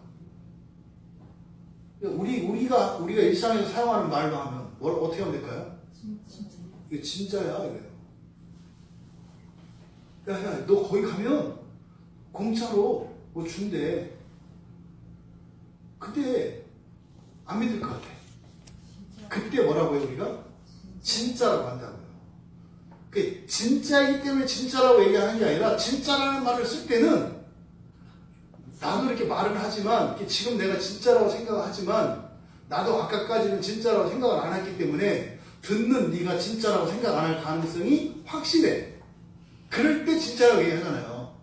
Speaker 1: 우리가 일상에서 사용하는 말로 하면 어떻게 하면 될까요? 이게 진짜야 이거예요. 야, 너 거기 가면 공짜로 뭐 준대. 근데 안 믿을 것 같아. 그때 뭐라고 해요 우리가? 진짜라고 한다고요. 그 진짜이기 때문에 진짜라고 얘기하는 게 아니라 진짜라는 말을 쓸 때는 나도 이렇게 말을 하지만 지금 내가 진짜라고 생각하지만 나도 아까까지는 진짜라고 생각을 안 했기 때문에 듣는 네가 진짜라고 생각 안 할 가능성이 확실해. 그럴 때 진짜라고 얘기하잖아요.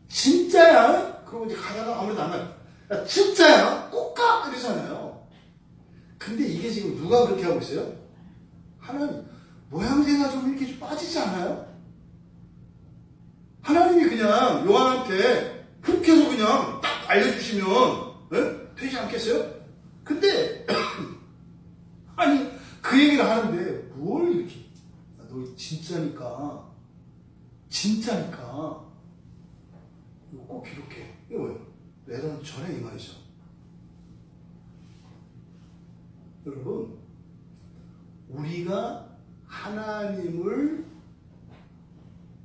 Speaker 1: 진짜야? 그러고 이제 가다가 아무래도 안 가. 야, 진짜야? 꼭 가! 이러잖아요. 근데 이게 지금 누가 그렇게 하고 있어요? 하나님. 모양새가 좀 이렇게 좀 빠지지 않아요? 하나님이 그냥 요한한테 그렇게 해서 그냥 딱 알려주시면 되지 않겠어요? 근데 아니 그 얘기를 하는데 뭘 이렇게 너 진짜니까 이거 꼭 기록해. 이거 뭐예요? 내던 전에 이 말이죠. 여러분 우리가 하나님을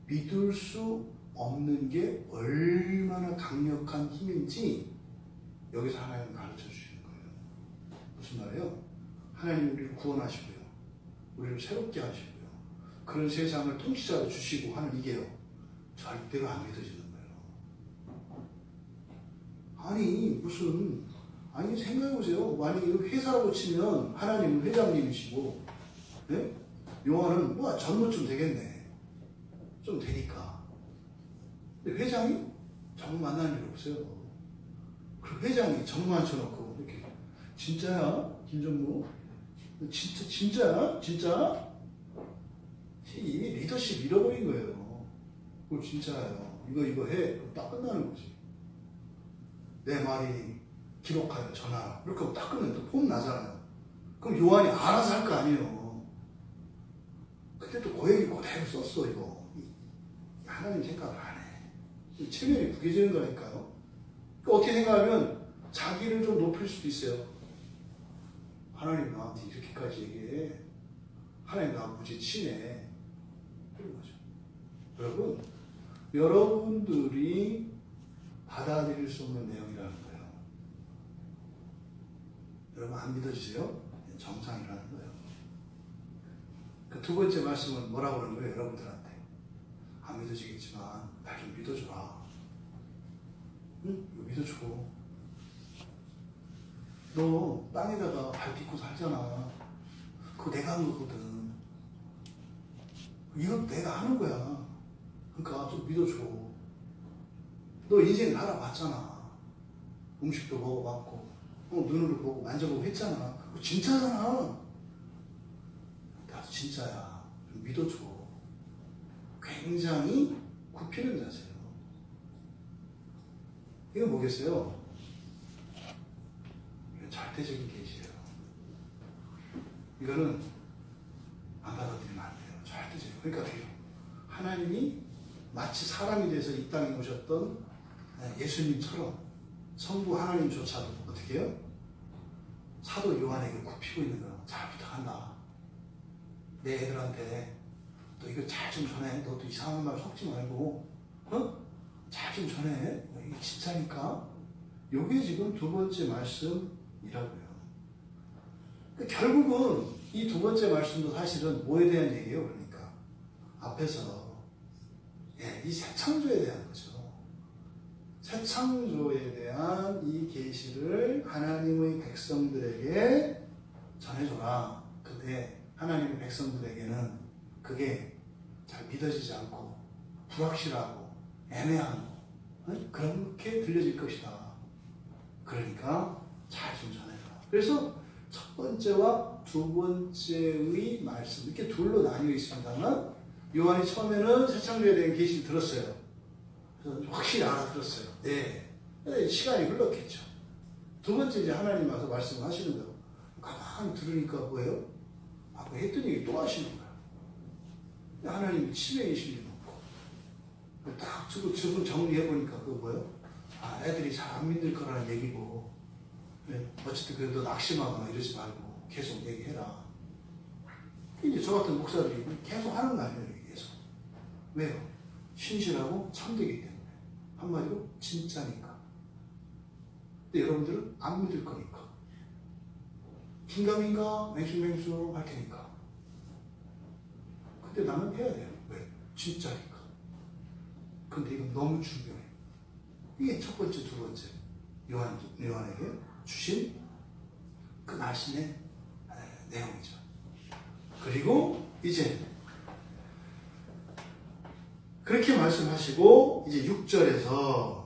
Speaker 1: 믿을 수 없는 게 얼마나 강력한 힘인지 여기서 하나님 가르쳐 주시는 거예요. 무슨 말이에요? 하나님 우리를 구원하시고요. 우리를 새롭게 하시고요. 그런 세상을 통치자로 주시고 하는 이게요. 절대로 안 믿어지는 거예요. 아니 생각해보세요. 만약에 회사라고 치면 하나님은 회장님이시고 네? 요한은 뭐 전무쯤 되겠네. 좀 되니까. 근데 회장이 정 만나는 일 없어요. 그 회장이 정무 앉혀놓고 이렇게 진짜야? 김정무? 진짜야? 진짜? 이미 리더십 잃어버린 거예요. 그걸 진짜예요. 이거 해. 그럼 딱 끝나는 거지. 내 말이 기록하여 전하라. 이렇게 하고 딱 끝내면 또 폼 나잖아요. 그럼 요한이 알아서 할 거 아니에요. 근데 또 그 얘기 그대로 썼어, 이거. 하나님 생각을 안 해. 체면이 부해지는 거니까요. 어떻게 생각하면 자기를 좀 높일 수도 있어요. 하나님 나한테 이렇게까지 얘기해. 하나님 나 무지 치네. 그런 거죠. 여러분, 여러분들이 받아들일 수 없는 내용이라는 거예요. 여러분 안 믿어지세요? 정상이라는 거예요. 그 두 번째 말씀은 뭐라고 그러는 거예요? 여러분들한테. 안 믿어지겠지만 날 좀 믿어줘라. 응? 이거 믿어줘. 너 땅에다가 발 딛고 살잖아. 그거 내가 한 거거든. 이건 내가 하는 거야. 그러니까 좀 믿어줘. 너 인생 살아봤잖아. 음식도 먹어봤고 눈으로 보고 만져보고 했잖아. 그거 진짜잖아. 나도 진짜야. 좀 믿어줘. 굉장히 굽히는 자세요. 이건 뭐겠어요? 이건 절대적인 계시예요. 이거는 안 받아들이면 안 돼요. 절대적인. 그러니까 어떻게 해요? 하나님이 마치 사람이 돼서 이 땅에 오셨던 예수님처럼 성부 하나님조차도 어떻게 해요? 사도 요한에게 굽히고 있는 거야. 잘 부탁한다. 내 애들한테 너 이거 잘 좀 전해. 너도 이상한 말 섞지 말고 잘 좀 전해. 이게 진짜니까. 이게 지금 두 번째 말씀이라고요. 그러니까 결국은 이 두 번째 말씀도 사실은 뭐에 대한 얘기예요? 그러니까 앞에서 이 새 창조에 대한 거죠. 새 창조에 대한 이 계시를 하나님의 백성들에게 전해줘라. 근데 하나님의 백성들에게는 그게 잘 믿어지지 않고 불확실하고 애매한 그렇게 들려질 것이다. 그러니까 잘 좀 전해라. 그래서 첫 번째와 두 번째의 말씀 이렇게 둘로 나뉘어 있습니다만 요한이 처음에는 새 창조에 대한 계시를 들었어요. 그래서 확실히 알아들었어요. 네. 시간이 흘렀겠죠. 두 번째 이제 하나님 와서 말씀을 하시는 거예요. 가만히 들으니까 뭐예요? 그 했던 얘기 또 하시는 거예요. 하나님이 치매이신 일 없고 딱 저분 정리해보니까 그거 뭐예요? 애들이 잘 안 믿을 거라는 얘기고 어쨌든 그래도 낙심하거나 이러지 말고 계속 얘기해라. 이제 저 같은 목사들이 계속 하는 거 아니에요? 계속. 왜요? 신실하고 참되기 때문에. 한마디로 진짜니까. 근데 여러분들은 안 믿을 거니까. 긴가민가 맹수맹수 할 테니까. 근데 나는 해야 돼요. 왜? 진짜니까. 근데 이건 너무 중요해. 이게 첫 번째, 두 번째 요한에게 주신 그 말씀의 내용이죠. 그리고 이제 그렇게 말씀하시고 이제 6절에서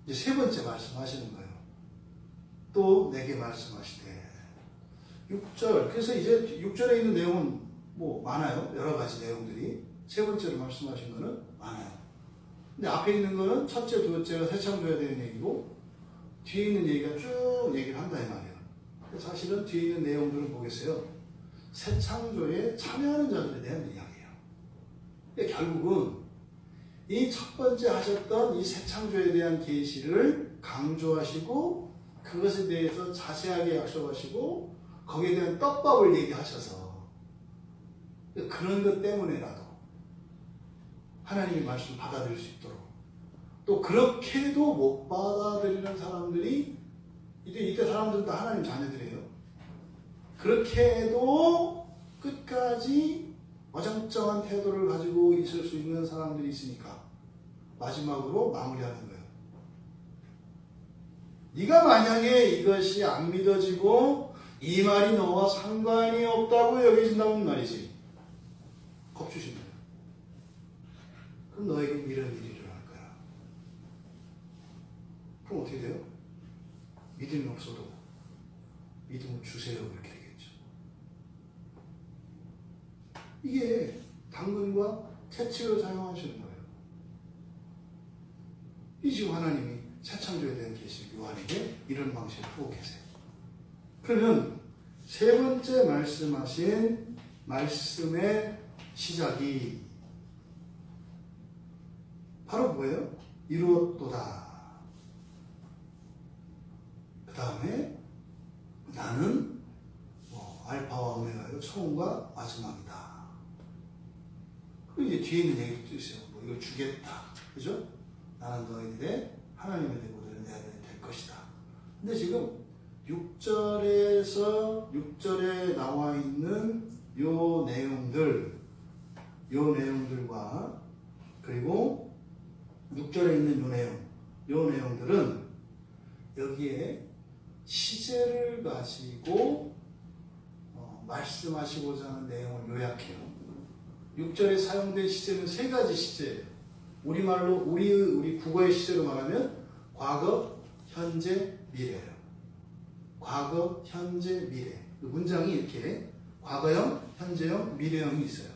Speaker 1: 이제 세 번째 말씀하시는 거예요. 또 내게 말씀하시되 6절. 그래서 이제 6절에 있는 내용은 뭐 많아요. 여러 가지 내용들이. 세 번째로 말씀하신 거는 많아요. 근데 앞에 있는 거는 첫째, 둘째가 새 창조해야 되는 얘기고 뒤에 있는 얘기가 쭉 얘기를 한다 이 말이에요. 사실은 뒤에 있는 내용들을 보겠어요. 새 창조에 참여하는 자들에 대한 이야기예요. 근데 결국은 이 첫 번째 하셨던 이 새 창조에 대한 계시를 강조하시고 그것에 대해서 자세하게 약속하시고 거기에 대한 떡밥을 얘기하셔서 그런 것 때문에라도 하나님의 말씀을 받아들일 수 있도록 또 그렇게도 못 받아들이는 사람들이 이때 사람들은 다 하나님 자녀들이에요. 그렇게 해도 끝까지 어정쩡한 태도를 가지고 있을 수 있는 사람들이 있으니까 마지막으로 마무리하는 거예요. 네가 만약에 이것이 안 믿어지고 이 말이 너와 상관이 없다고 여겨진다면 말이지. 겁주시는 거예요. 그럼 너에게 이런 일이 일어날 거야. 그럼 어떻게 돼요? 믿음이 없어도 믿음을 주세요. 이렇게 되겠죠. 이게 당근과 채찍을 사용하시는 거예요. 이 지금 하나님이 새 창조에 대한 계시를 요한에게 이런 방식을 하고 계세요. 그러면 세 번째 말씀하신 말씀의 시작이 바로 뭐예요? 이루었도다. 그 다음에 나는 알파와 오메가요 처음과 마지막이다. 그리고 이제 뒤에 있는 얘기도 있어요. 이걸 주겠다. 그죠? 나는 너희들의 하나님의 되고 너희는 내 아들이 될 것이다. 근데 지금 6절에 나와 있는 요 내용들과 그리고 6절에 있는 요 내용들은 여기에 시제를 가지고 말씀하시고자 하는 내용을 요약해요. 6절에 사용된 시제는 세 가지 시제예요. 우리말로 우리 국어의 시제로 말하면 과거, 현재, 미래예요. 과거, 현재, 미래. 문장이 이렇게 과거형, 현재형, 미래형이 있어요.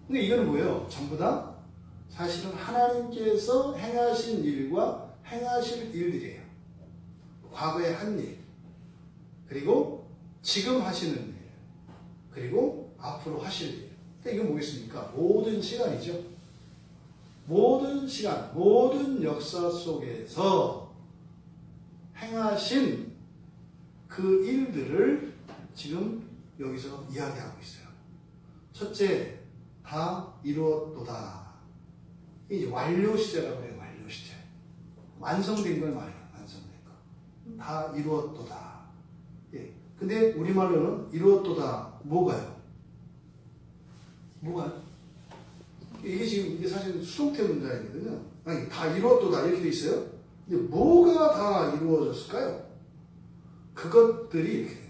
Speaker 1: 근데 이거는 뭐예요? 전부 다 사실은 하나님께서 행하신 일과 행하실 일들이에요. 과거에 한 일, 그리고 지금 하시는 일, 그리고 앞으로 하실 일. 근데 이건 뭐겠습니까? 모든 시간이죠. 모든 시간, 모든 역사 속에서 행하신 그 일들을 지금 여기서 이야기하고 있어요. 첫째, 다 이루었도다. 이제 완료 시제라고 해요. 완료 시제. 완성된 걸 말해요. 완성된 거. 다 이루었도다. 예. 근데 우리말로는 이루었도다. 뭐가요? 이게 지금 이게 사실 수동태 문장이거든요. 아니, 다 이루었도다. 이렇게 돼 있어요. 근데 뭐가 다 이루어졌을까요? 그것들이 이렇게 돼요.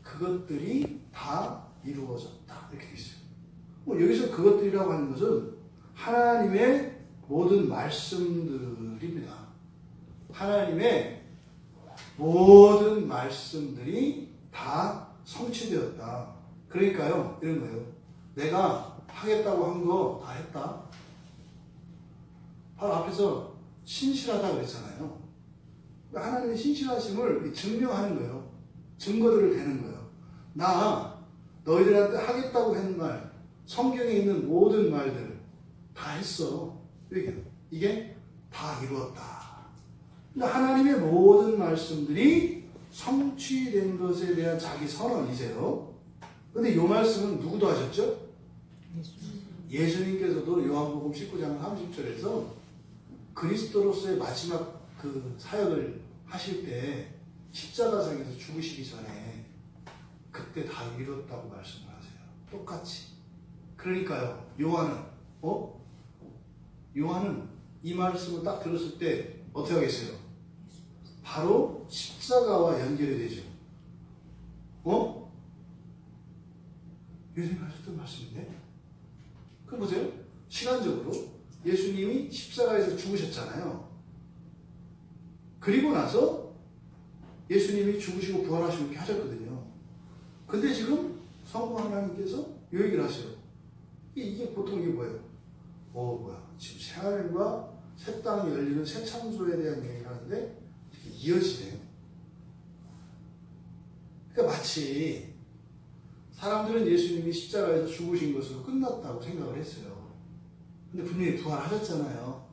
Speaker 1: 그것들이 다 이루어졌다. 이렇게 돼 있어요. 여기서 그것들이라고 하는 것은 하나님의 모든 말씀들입니다. 하나님의 모든 말씀들이 다 성취되었다. 그러니까요, 이런 거예요. 내가 하겠다고 한 거 다 했다. 바로 앞에서 신실하다 그랬잖아요. 하나님의 신실하심을 증명하는 거예요. 증거들을 대는 거예요. 나 너희들한테 하겠다고 한 말, 성경에 있는 모든 말들 다 했어. 이게 다 이루었다. 하나님의 모든 말씀들이 성취된 것에 대한 자기 선언이세요. 근데 이 말씀은 누구도 하셨죠? 예수님께서도 요한복음 19장 30절에서 그리스도로서의 마지막 그 사역을 하실 때 십자가상에서 죽으시기 전에 그때 다 이뤘다고 말씀을 하세요. 똑같이. 그러니까요, 요한은 이 말씀을 딱 들었을 때 어떻게 하겠어요? 바로 십자가와 연결이 되죠. 예수님이 하셨던 말씀인데? 그럼 보세요. 시간적으로 예수님이 십자가에서 죽으셨잖아요. 그리고 나서 예수님이 죽으시고 부활하시고 이렇게 하셨거든요. 근데 지금 성부 하나님께서 요 얘기를 하세요. 이게 보통 이게 뭐예요? 지금 새하늘과 새 땅이 열리는 새 창조에 대한 얘기를 하는데 이렇게 이어지네요. 그러니까 마치 사람들은 예수님이 십자가에서 죽으신 것으로 끝났다고 생각을 했어요. 근데 분명히 부활하셨잖아요.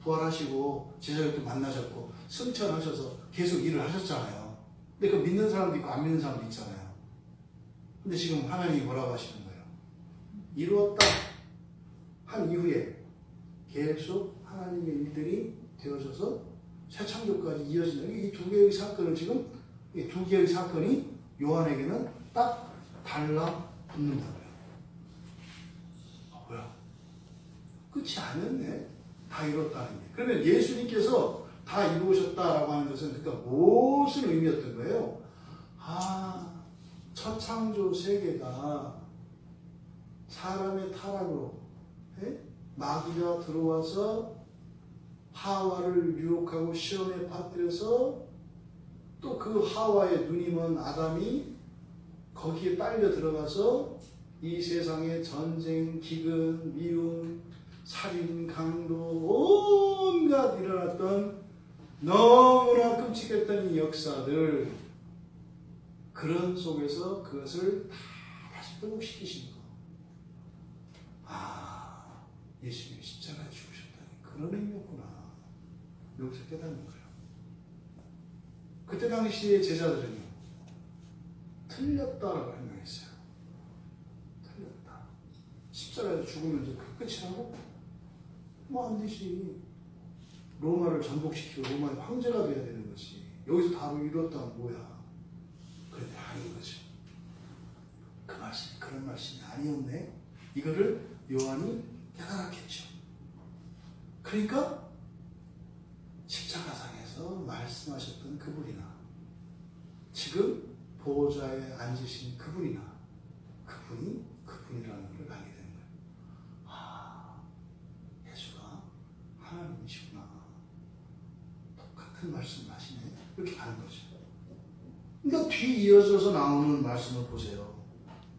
Speaker 1: 부활하시고 제자들도 만나셨고 승천하셔서 계속 일을 하셨잖아요. 근데 그 믿는 사람도 있고 안 믿는 사람도 있잖아요. 근데 지금 하나님이 뭐라고 하시는 거예요? 이루었다 한 이후에 계속 하나님의 일들이 되어져서 새 창조까지 이어지는 이 두 개의 사건을 지금 이 두 개의 사건이 요한에게는 딱 달라붙는다고요. 뭐야? 끝이 아니었네. 다 이뤘다는 게. 그러면 예수님께서 다 이루셨다라고 하는 것은 그러니까 무슨 의미였던 거예요? 첫 창조 세계가 사람의 타락으로 마귀가 들어와서 하와를 유혹하고 시험에 빠뜨려서 또 그 하와의 눈이 먼 아담이 거기에 빨려 들어가서 이 세상의 전쟁, 기근, 미움, 살인, 강도 온갖 일어났던 너무나 끔찍했던 이 역사들 그런 속에서 그것을 다 다시 회복시키신 거. 예수님이 십자가에 죽으셨다니 그런 의미였구나. 여기서 깨닫는 거예요. 그때 당시의 제자들은요. 틀렸다라고 설명했어요. 틀렸다. 십자가에서 죽으면 이제 그 끝이라고? 안 되지. 로마를 전복시키고 로마의 황제가 돼야 되는 것이 여기서 다 이뤘다면 뭐야? 그런데 아닌 거죠. 그 말씀이 그런 말씀이 아니었네. 이거를 요한이 깨달았겠죠. 그러니까 십자가상에서 말씀하셨던 그분이나 지금 보호자에 앉으신 그분이나 그분이 그분이라는 걸 알게 되는 거예요. 예수가 하나님이시구나. 똑같은 말씀을 하시네. 이렇게 가는 거죠. 그러니까 뒤 이어져서 나오는 말씀을 보세요.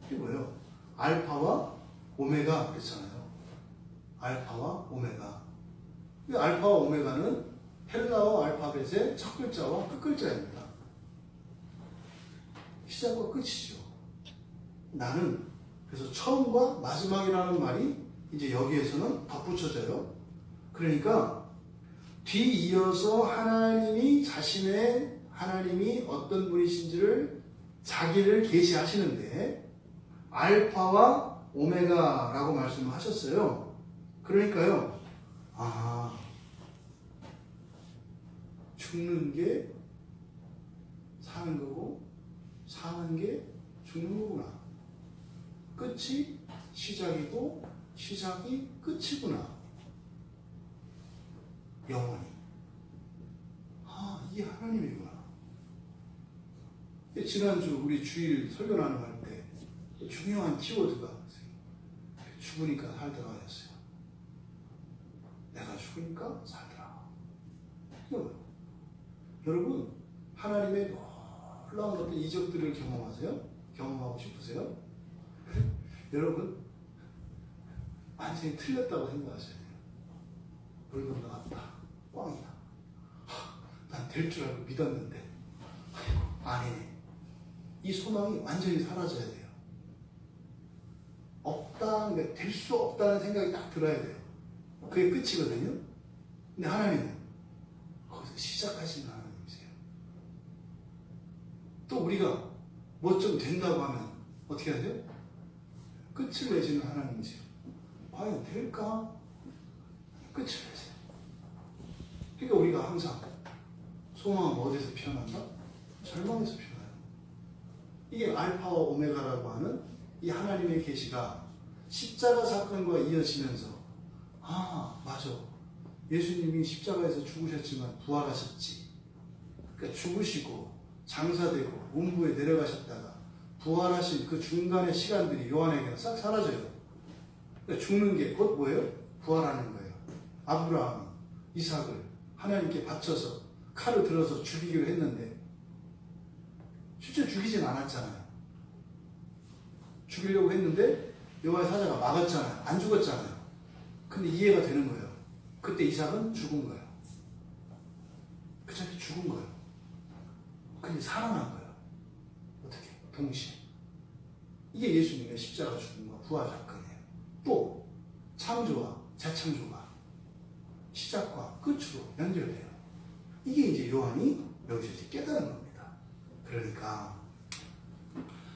Speaker 1: 이게 뭐예요? 알파와 오메가 그랬잖아요. 알파와 오메가. 이 알파와 오메가는 헬라어 알파벳의 첫 글자와 끝 글자입니다. 시작과 끝이죠. 나는 그래서 처음과 마지막이라는 말이 이제 여기에서는 덧붙여져요. 그러니까 뒤 이어서 하나님이 하나님이 어떤 분이신지를 자기를 계시하시는데 알파와 오메가라고 말씀을 하셨어요. 그러니까요. 죽는 게 사는 거고 사는 게 죽는 거구나. 끝이 시작이고 시작이 끝이구나. 영원히. 이게 하나님이구나. 지난주 우리 주일 설교 나눔할 때 중요한 키워드가 죽으니까 살더라였어요. 내가 죽으니까 살더라. 여러분 하나님의 놀라운 어떤 이적들을 경험하세요? 경험하고 싶으세요? 여러분 완전히 틀렸다고 생각하셔야 돼요. 물건 나왔다. 꽝이다. 난 될 줄 알고 믿었는데 아니네. 이 소망이 완전히 사라져야 돼요. 그러니까 될 수 없다는 생각이 딱 들어야 돼요. 그게 끝이거든요. 근데 하나님은 거기서 시작하시는 하나님이세요. 또 우리가 뭐 좀 된다고 하면 어떻게 하세요? 끝을 내시는 하나님이세요. 과연 될까? 끝을 내세요. 그러니까 우리가 항상 소망은 어디서 피어난다? 절망에서 피어나요. 이게 알파와 오메가라고 하는 이 하나님의 계시가 십자가 사건과 이어지면서 맞아. 예수님이 십자가에서 죽으셨지만 부활하셨지. 그러니까 죽으시고 장사되고 문부에 내려가셨다가 부활하신 그 중간의 시간들이 요한에게는 싹 사라져요. 그러니까 죽는 게 곧 뭐예요? 부활하는 거예요. 아브라함, 이삭을 하나님께 바쳐서 칼을 들어서 죽이기로 했는데 실제 죽이진 않았잖아요. 죽이려고 했는데 여호와의 사자가 막았잖아요. 안 죽었잖아요. 근데 이해가 되는 거예요. 그때 이삭은 죽은 거예요. 그 자기 죽은 거예요. 근데 살아난 거예요. 어떻게? 동시에. 이게 예수님의 십자가 죽음과 부활 사건이에요. 또 창조와 재창조가 시작과 끝으로 연결돼요. 이게 이제 요한이 여기서 이제 깨달은 겁니다. 그러니까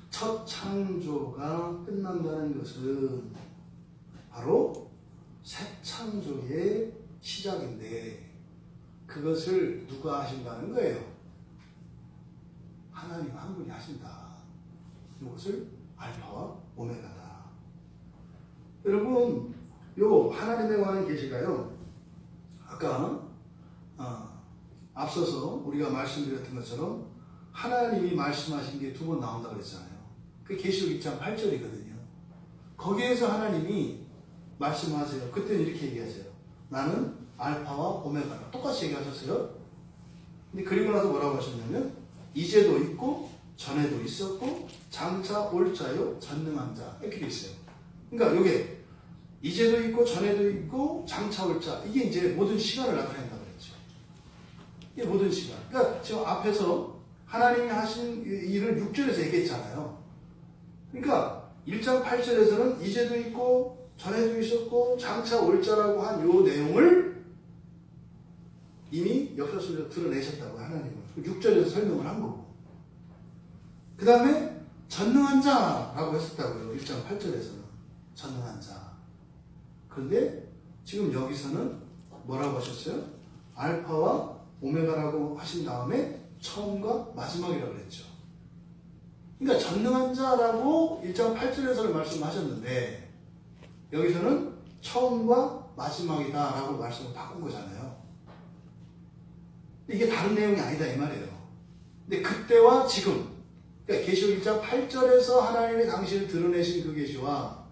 Speaker 1: 첫 창조가 끝난다는 것은 바로 새 창조의 시작인데 그것을 누가 하신다는 거예요? 하나님 한 분이 하신다. 이것을 알파와 오메가다. 여러분, 요 하나님에 관한 계시가요. 아까 앞서서 우리가 말씀드렸던 것처럼 하나님이 말씀하신 게 두 번 나온다고 그랬잖아요. 그 계시록 1장 8절이거든요. 거기에서 하나님이 말씀하세요. 그때는 이렇게 얘기하세요. 나는 알파와 오메가다. 똑같이 얘기하셨어요. 근데 그리고 나서 뭐라고 하셨냐면 이제도 있고 전에도 있었고 장차 올 자요 전능한 자 이렇게 돼 있어요. 그러니까 이게 이제도 있고 전에도 있고 장차 올 자 이게 이제 모든 시간을 나타낸다고 그랬죠. 이게 모든 시간. 그러니까 지금 앞에서 하나님이 하신 일을 6절에서 얘기했잖아요. 그러니까 1장 8절에서는 이제도 있고 전에도 있었고 장차 올 자라고 한 요 내용을 이미 역사 속에서 드러내셨다고 하나님은 6절에서 설명을 한 거고 그 다음에 전능한 자라고 했었다고요. 1장 8절에서는 전능한 자. 그런데 지금 여기서는 뭐라고 하셨어요? 알파와 오메가라고 하신 다음에 처음과 마지막이라고 그랬죠. 그러니까 전능한 자라고 1장 8절에서는 말씀하셨는데 여기서는 처음과 마지막이다 라고 말씀을 바꾼 거잖아요. 이게 다른 내용이 아니다 이 말이에요. 근데 그때와 지금 그러니까 계시록 1장 8절에서 하나님이 당신을 드러내신 그 계시와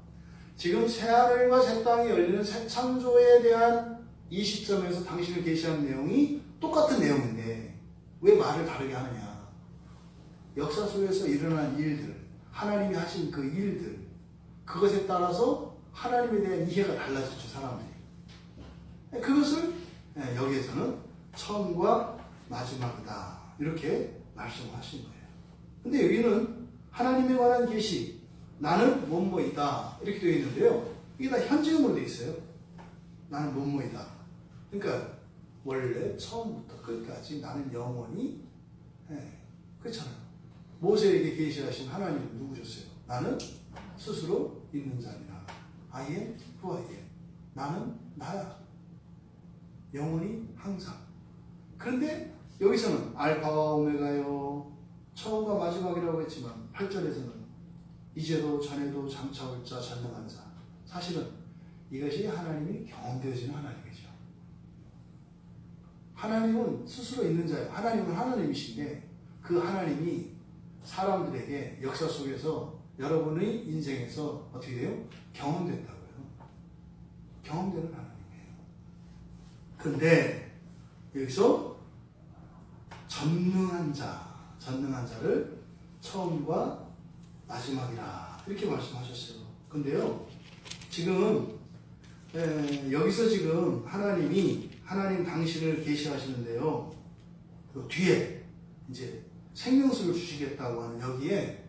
Speaker 1: 지금 새하늘과 새 땅이 열리는 새 창조에 대한 이 시점에서 당신을 계시한 내용이 똑같은 내용인데 왜 말을 다르게 하느냐. 역사 속에서 일어난 일들, 하나님이 하신 그 일들, 그것에 따라서 하나님에 대한 이해가 달라졌죠, 사람들이. 그것을 여기에서는 처음과 마지막이다. 이렇게 말씀하신 거예요. 근데 여기는 하나님에 관한 계시, 나는 뭐뭐이다. 이렇게 되어 있는데요. 이게 다 현재음으로 되어 있어요. 나는 뭐뭐이다. 그러니까 원래 처음부터 끝까지 나는 영원히 그렇잖아요. 모세에게 계시하신 하나님은 누구셨어요? 나는 스스로 있는 자니라. I am who I am. 나는 나야. 영원히 항상. 그런데 여기서는 알파와 오메가요. 처음과 마지막이라고 했지만 8절에서는 이제도 전에도 장차 올 자 전능한 자. 사실은 이것이 하나님이 경험되어지는 하나님이죠. 하나님은 스스로 있는 자예요. 하나님은 하나님이신데 그 하나님이 사람들에게 역사 속에서 여러분의 인생에서 어떻게 돼요? 경험된다고요. 경험되는 하나님이에요. 그런데 여기서 전능한 자를 처음과 마지막이라 이렇게 말씀하셨어요. 근데요, 지금 여기서 지금 하나님 당신을 계시하시는데요. 그 뒤에 이제 생명수를 주시겠다고 하는 여기에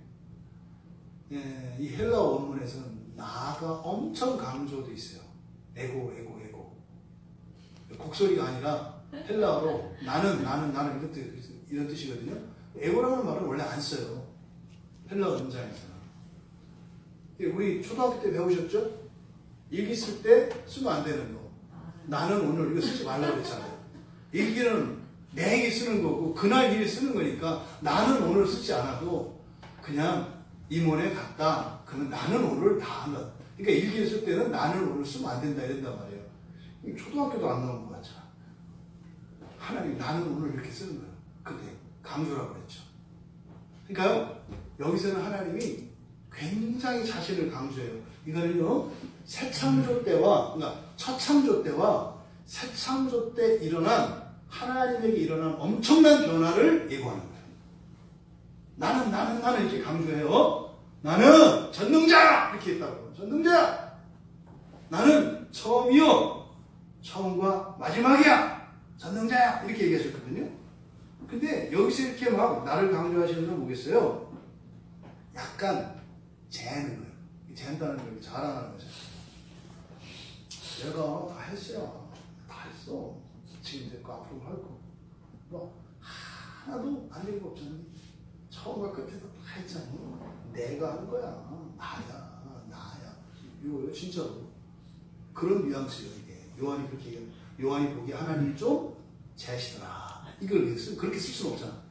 Speaker 1: 이 헬라어 원문에서는 나가 엄청 강조되어 있어요. 에고. 곡소리가 아니라 헬라어로 나는 이런 뜻이거든요. 에고라는 말을 원래 안 써요. 헬라어 문장에서는. 우리 초등학교 때 배우셨죠? 일기 쓸 때 쓰면 안 되는 거. 나는 오늘 이거 쓰지 말라고 했잖아요. 일기는 매일 쓰는 거고 그날 일이 쓰는 거니까 나는 오늘 쓰지 않아도 그냥 임원에 갔다. 그러면 나는 오늘 다 한다. 그러니까 일기를 쓸 때는 나는 오늘 쓰면 안 된다 이런단 말이에요. 초등학교도 안 나온 것 같잖아. 하나님 나는 오늘 이렇게 쓰는 거예요. 근데 강조라고 그랬죠. 그러니까요, 여기서는 하나님이 굉장히 자신을 강조해요. 이거는요, 새 창조 때와, 그러니까 첫 창조 때와 새 창조 때 일어난 하나님에게 일어난 엄청난 변화를 예고하는 거예요. 나는 이렇게 강조해요. 나는 전능자야! 이렇게 했다고. 전능자야! 나는 처음이요. 처음과 마지막이야. 전능자야. 이렇게 얘기하셨거든요. 근데 여기서 이렇게 막 나를 강조하시는 건 뭐겠어요? 약간 재는 거예요. 재한다는 걸 자랑하는 거죠. 내가 다 했어요. 다 했어. 지금 됐고 앞으로 할 거. 뭐 하나도 안 된 거 없잖아. 처음과 끝에도 다 했잖아. 내가 한 거야. 나야. 이거 진짜로 그런 뉘앙스예요. 이게 요한이 그렇게 얘기해요. 요한이 보기에 하나님이 좀 재시더라. 이걸 그렇게 쓸 수는 없잖아.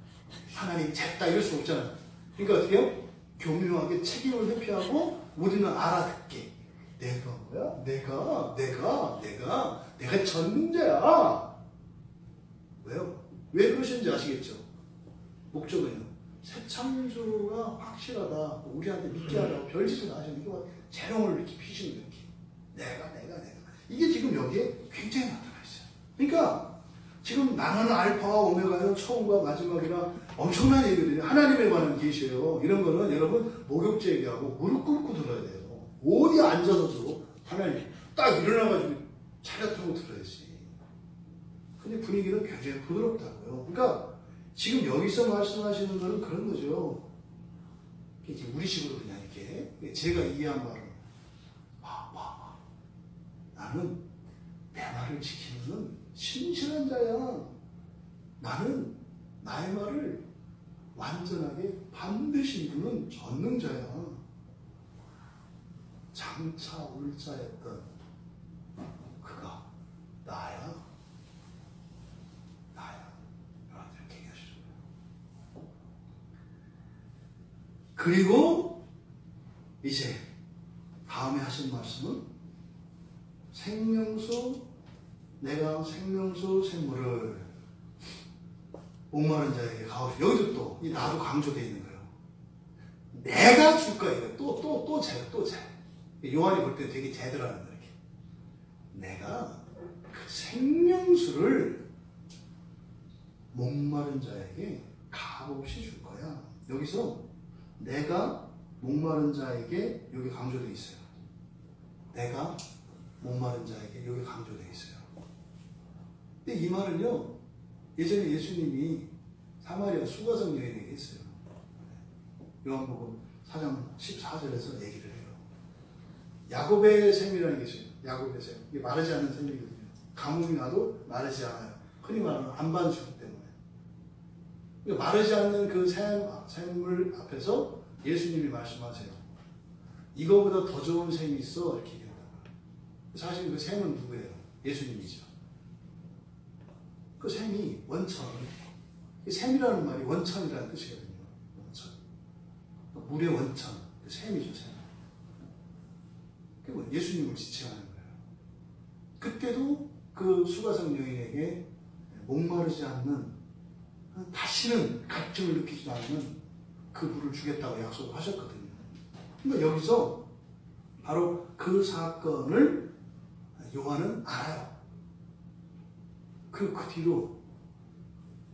Speaker 1: 하나님 쟀다 이럴 수는 없잖아. 그러니까 어떻게 해요? 교묘하게 책임을 회피하고 우리는 알아듣게. 내가 뭐야? 내가 전능자야. 왜요? 왜 그러시는지 아시겠죠? 목적은요. 새 창조가 확실하다. 우리한테 믿게 하라고 별짓을 다 하시는 게 재롱을 이렇게 피시는 거예요. 내가. 이게 지금 여기에 굉장히 나타나 있어요. 그러니까 지금 나는 알파와 오메가요. 처음과 마지막이라 엄청난 얘기들이 하나님에 관한 계시예요. 이런 거는 여러분 목욕제 얘기하고 무릎 꿇고 들어야 돼요. 어디 앉아서도 하나님 딱 일어나가지고 차렷 하고 들어야지. 근데 분위기는 굉장히 부드럽다고요. 그러니까 지금 여기서 말씀하시는 거는 그런 거죠. 이제 우리식으로 그냥 이렇게 제가 이해한 말은 나는 내 말을 지키는 신실한 자야. 나는 나의 말을 완전하게 반드시 이루는 전능자야. 장차 올 자였던 그가 나야. 이렇게 얘기하시는 거예요. 그리고 이제 다음에 하신 말씀은 내가 생명수 샘물을 목마른 자에게 가오시. 여기도 또 이 나도 강조되어 있는 거예요. 내가 줄 거야. 또 재. 요한이 볼 때 되게 재더라는 거예요. 내가 그 생명수를 목마른 자에게 값없이 줄 거야. 여기서 내가 목마른 자에게 여기 강조되어 있어요. 내가 목마른 자에게 여기 강조되어 있어요. 근데 이 말은요, 예전에 예수님이 사마리아 수가성 여인에게 했어요. 요한복음 4장 14절에서 얘기를 해요. 야곱의 샘이라는 게 있어요. 야곱의 샘. 이게 마르지 않는 샘이거든요. 가뭄이 나도 마르지 않아요. 흔히 말하는 안반수기 때문에. 그러니까 마르지 않는 그 샘물 앞에서 예수님이 말씀하세요. 이거보다 더 좋은 샘이 있어. 이렇게 얘기한다. 사실 그 샘은 누구예요? 예수님이죠. 그 샘이 원천. 샘이라는 말이 원천이라는 뜻이거든요. 원천. 물의 원천. 그 샘이죠, 샘. 그리고 예수님을 지칭하는 거예요. 그때도 그 수가성 여인에게 목마르지 않는, 다시는 갈증을 느끼지 않는 그 물을 주겠다고 약속을 하셨거든요. 그러니까 여기서 바로 그 사건을 요한은 알아요. 그 뒤로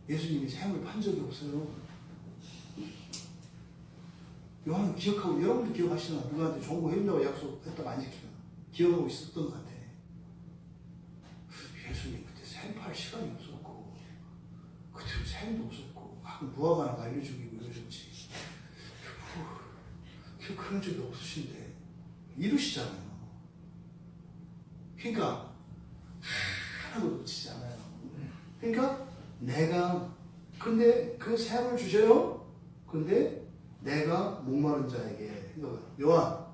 Speaker 1: 예수님이 샘을 판 적이 없어요. 요한은 기억하고, 여러분도 기억하시나? 누구한테 좋은 거 해준다고 약속했다고 안 지키나? 기억하고 있었던 것 같아. 예수님 그때 샘 팔 시간이 없었고, 그때 샘도 없었고, 가끔 무화과나 알려주기고 이러셨지. 그런 적이 없으신데 이루시잖아요. 그러니까 하나도 놓치지 않아요. 그러니까 근데 그 샘을 주셔요. 근데 내가 목마른 자에게, 요한,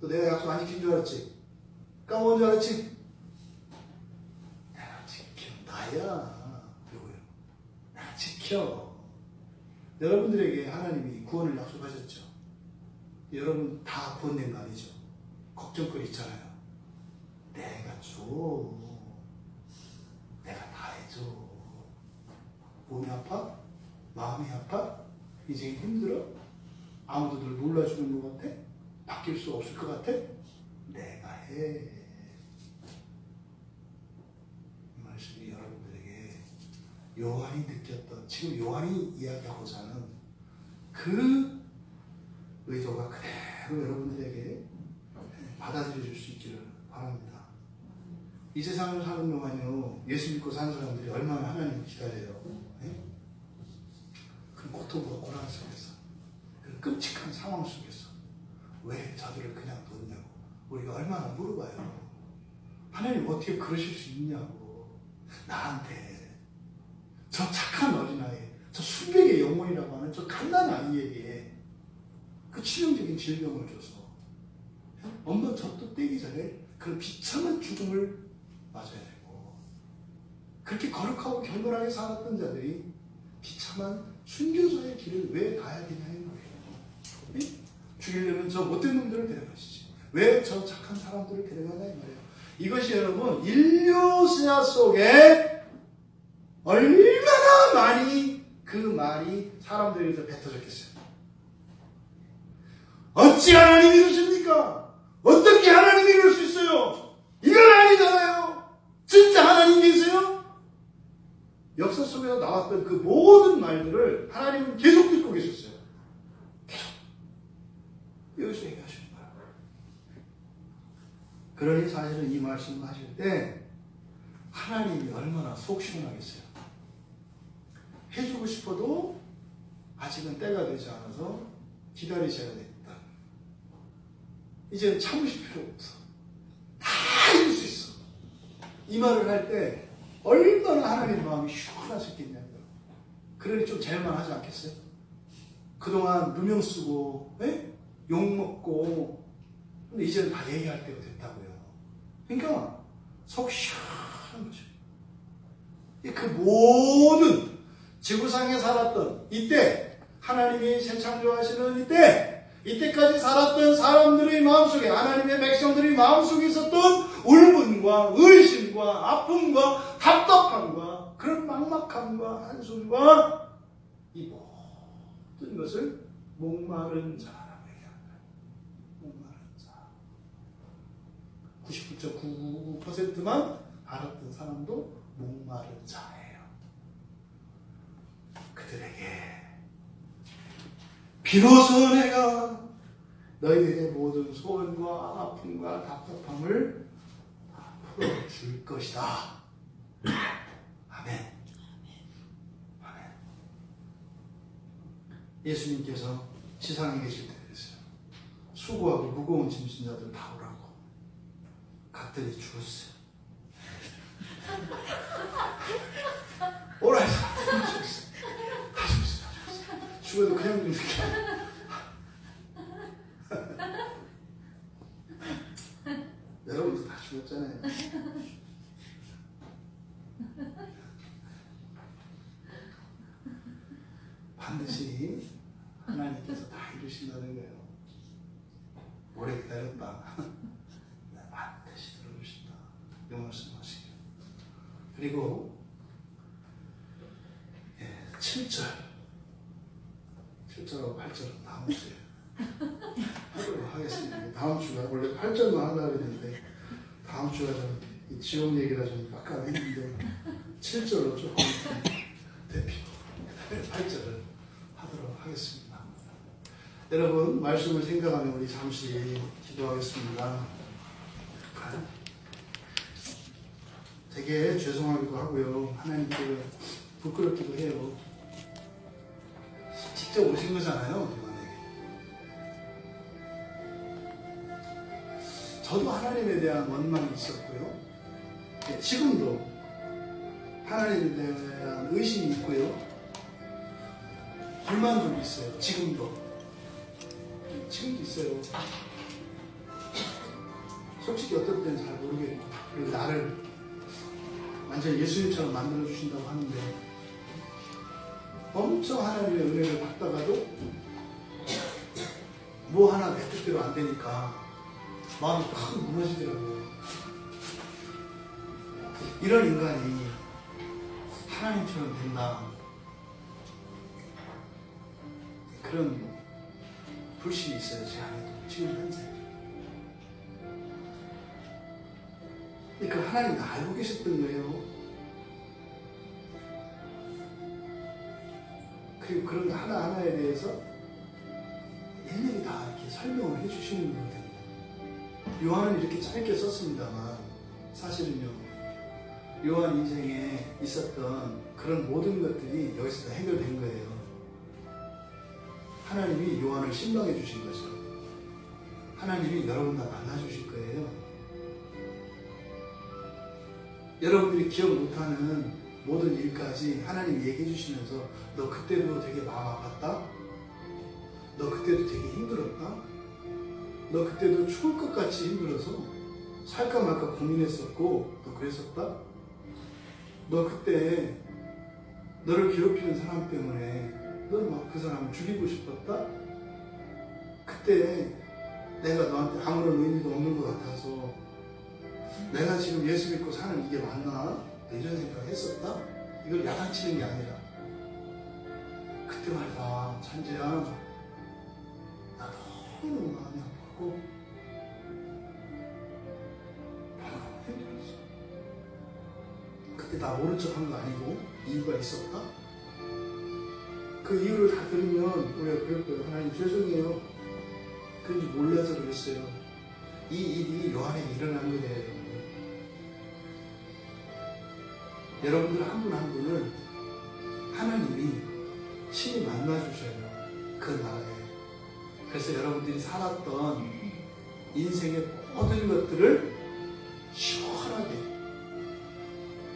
Speaker 1: 또 내가 약속 안 지킨 줄 알았지? 까먹은 줄 알았지? 내가 지켜. 나야. 누구요? 내가 지켜. 여러분들에게 하나님이 구원을 약속하셨죠. 여러분 다 구원된 거 아니죠? 걱정거리 있잖아요. 내가 줘. 내가 다 해줘. 몸이 아파? 마음이 아파? 이제 힘들어? 아무도 널 몰라주는 것 같아? 바뀔 수 없을 것 같아? 내가 해. 이 말씀이 여러분들에게 요한이 느꼈던, 지금 요한이 이야기하고자 하는 그 의도가 그대로 여러분들에게 받아들여질 수 있기를 바랍니다. 이 세상을 사는 동안요, 예수 믿고 사는 사람들이 얼마나 하나님을 기다려요. 네? 그 고통과 고난 속에서, 그 끔찍한 상황 속에서 왜 저들을 그냥 뒀냐고 우리가 얼마나 물어봐요. 하나님 어떻게 그러실 수 있냐고. 나한테, 저 착한 어린아이, 저 수백의 영혼이라고 하는 저 갓난 아이에게 그 치명적인 질병을 줘서 엄마 젖도 떼기 전에 그런 비참한 죽음을 맞아야 되고, 그렇게 거룩하고 경건하게 살았던 자들이 비참한 순교자의 길을 왜 가야 되냐는 거예요. 네? 죽이려면 저 못된 놈들을 데려가시지, 왜 저 착한 사람들을 데려가냐 이 말이에요. 이것이 여러분 인류사 속에 얼마나 많이 그 말이 사람들에게서 뱉어졌겠어요. 어찌 하나님이 이러십니까? 어떻게 하나님이 이럴 수 있어요? 이건 아니잖아요. 진짜 하나님 계세요? 역사 속에서 나왔던 그 모든 말들을 하나님은 계속 듣고 계셨어요. 계속. 여기서 얘기하시는 거예요. 그러니 사실은 이 말씀을 하실 때 하나님이 얼마나 속 시원하겠어요. 해주고 싶어도 아직은 때가 되지 않아서 기다리셔야 되겠다. 이제는 참으실 필요 없어. 다 이룰 수 있어. 이 말을 할 때 얼마나 하나님 마음이 시원하셨겠냐고요. 그러니 좀 잘만 하지 않겠어요? 그동안 누명 쓰고, 욕먹고, 근데 이제는 다 얘기할 때가 됐다고요. 그러니까 속 시원한 거죠. 그 모든 지구상에 살았던 이때, 하나님이 새 창조하시는 이때까지 살았던 사람들의 마음속에, 하나님의 백성들의 마음속에 있었던 울분과 의심과 아픔과 답답함과 그런 막막함과 한숨과 이 모든 것을 목마른 자라고 얘기합니다. 목마른 자. 99.999%만 알았던 사람도 목마른 자예요. 그들에게 비로소 내가 너희들의 모든 소원과 아픔과 답답함을 풀어줄 것이다. 아멘. 아멘. 예수님께서 지상에 계실 때 그랬어요. 수고하고 무거운 짐진 자들 다 오라고. 각들이 죽었어요. 오라 해서 죽었어요. 다 죽었어요. 죽어도 그냥 죽는 게 아니에요. 여러분도 다 죽었잖아요. 반드시 하나님께서 다 이루신다는 거예요. 오래 기다렸다. 반드시 들어주신다. 이 말씀하시게요. 그리고 7절하고 8절은 다음 주에 하도록 하겠습니다. 다음 주가 원래 8절만 하려고 했는데 다음 주가 좀 지옥 얘기라 좀 빡빡했는데 7절로 조금 대피고 8절을 하도록 하겠습니다. 여러분 말씀을 생각하면 우리 잠시 기도하겠습니다. 되게 죄송하기도 하고요. 하나님께 부끄럽기도 해요. 직접 오신 거잖아요. 저도 하나님에 대한 원망이 있었고요. 지금도 하나님에 대한 의심이 있고요. 불만도 있어요. 지금도 있어요. 솔직히 어떨 때는 잘 모르겠고, 그리고 나를 완전히 예수님처럼 만들어주신다고 하는데 엄청 하나님의 은혜를 받다가도 뭐 하나 내 뜻대로 안 되니까 마음이 팍 무너지더라고요. 이런 인간이 하나님처럼 된다. 그런 불신이 있어요. 제 안에도 지금 현재. 그러니까 하나님 다 알고 계셨던 거예요. 그리고 그런 거 하나하나에 대해서 일일이 다 이렇게 설명을 해주시는 거거든요. 요한은 이렇게 짧게 썼습니다만 사실은요, 요한 인생에 있었던 그런 모든 것들이 여기서 다 해결된 거예요. 하나님이 요한을 신방해 주신 거죠. 하나님이 여러분 다 만나 주실 거예요. 여러분들이 기억 못하는 모든 일까지 하나님이 얘기해 주시면서 너 그때도 되게 마음 아팠다? 너 그때도 되게 힘들었다? 너 그때도 죽을 것 같이 힘들어서 살까 말까 고민했었고 너 그랬었다? 너 그때 너를 괴롭히는 사람 때문에 넌 막 그 사람을 죽이고 싶었다? 그때 내가 너한테 아무런 의미도 없는 것 같아서 내가 지금 예수 믿고 사는 이게 맞나? 이런 생각을 했었다? 이걸 야단치는 게 아니라 그때 말이다 찬재야 나 너무 마음이 아팠고 너무 힘들었어. 그때 나 모른 척 한 거 아니고 이유가 있었다? 그 이유를 다 들으면 우리가 그럴 거예요. 하나님 죄송해요. 그런지 몰라서 그랬어요. 이 일이 요한에게 일어난 거예요. 여러분들 한 분 한 분을 하나님이 친히 만나주셔요. 그 나라에. 그래서 여러분들이 살았던 인생의 모든 것들을 시원하게,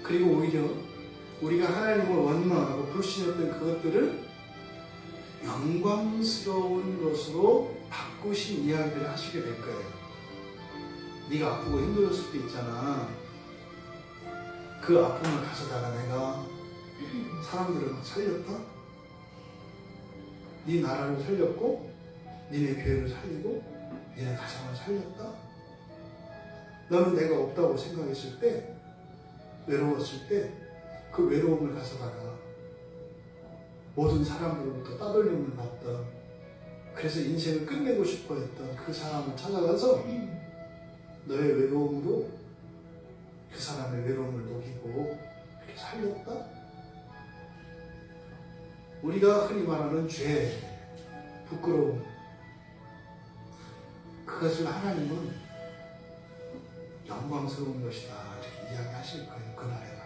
Speaker 1: 그리고 오히려 우리가 하나님을 원망하고 불신했던 그것들을 영광스러운 것으로 바꾸신 이야기를 하시게 될 거예요. 네가 아프고 힘들었을 때 있잖아. 그 아픔을 가져다가 내가 사람들을 막 살렸다? 네 나라를 살렸고 니네 교회를 살리고 니네 가정을 살렸다? 너는 내가 없다고 생각했을 때, 외로웠을 때 그 외로움을 가져다가 모든 사람들로부터 따돌림을 받던, 그래서 인생을 끝내고 싶어 했던 그 사람을 찾아가서 너의 외로움으로 그 사람의 외로움을 녹이고 이렇게 살렸다? 우리가 흔히 말하는 죄, 부끄러움, 그것을 하나님은 영광스러운 것이다 이렇게 이야기하실 거예요. 그날에 가면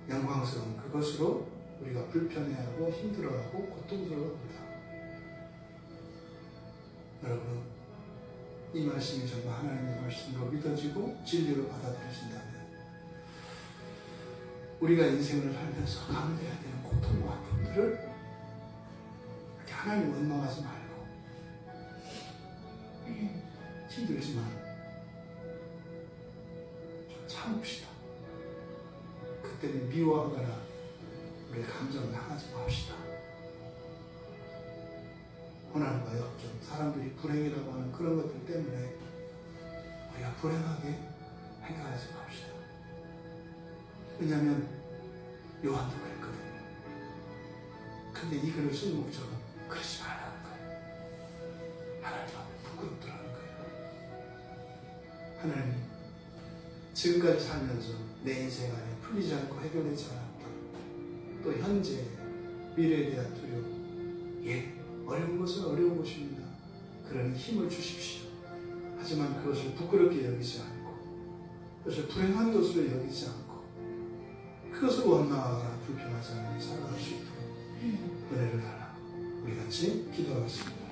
Speaker 1: 영광스러운 그것으로 우리가 불편해하고 힘들어하고 고통스러워합니다. 여러분, 이 말씀이 정말 하나님의 말씀으로 믿어지고 진리로 받아들여진다면 우리가 인생을 살면서 감내해야 되는 고통과 아픔들을 이렇게 하나님 원망하지 말고 힘들지만 좀 참읍시다. 그때는 미워하거나 우리의 감정을 상하지 맙시다. 고난과 역경, 사람들이 불행이라고 하는 그런 것들 때문에 우리가 불행하게 행동하지 맙시다. 왜냐하면 요한도 그랬거든요. 근데 이 글을 쓴 목적은 그러지 말라는 거예요. 하나님 앞에 부끄럽더라는 거예요. 하나님, 지금까지 살면서 내 인생 안에 풀리지 않고 해결되지 않았던 또 현재 미래에 대한 두려움, 어려운 것은 어려운 것입니다. 그러니 힘을 주십시오. 하지만 그것을 부끄럽게 여기지 않고 그것을 불행한 것으로 여기지 않고 그것을 원망하거나 불평하지 않으니 살아갈 수 있도록 은혜를 달라고 우리 같이 기도하겠습니다.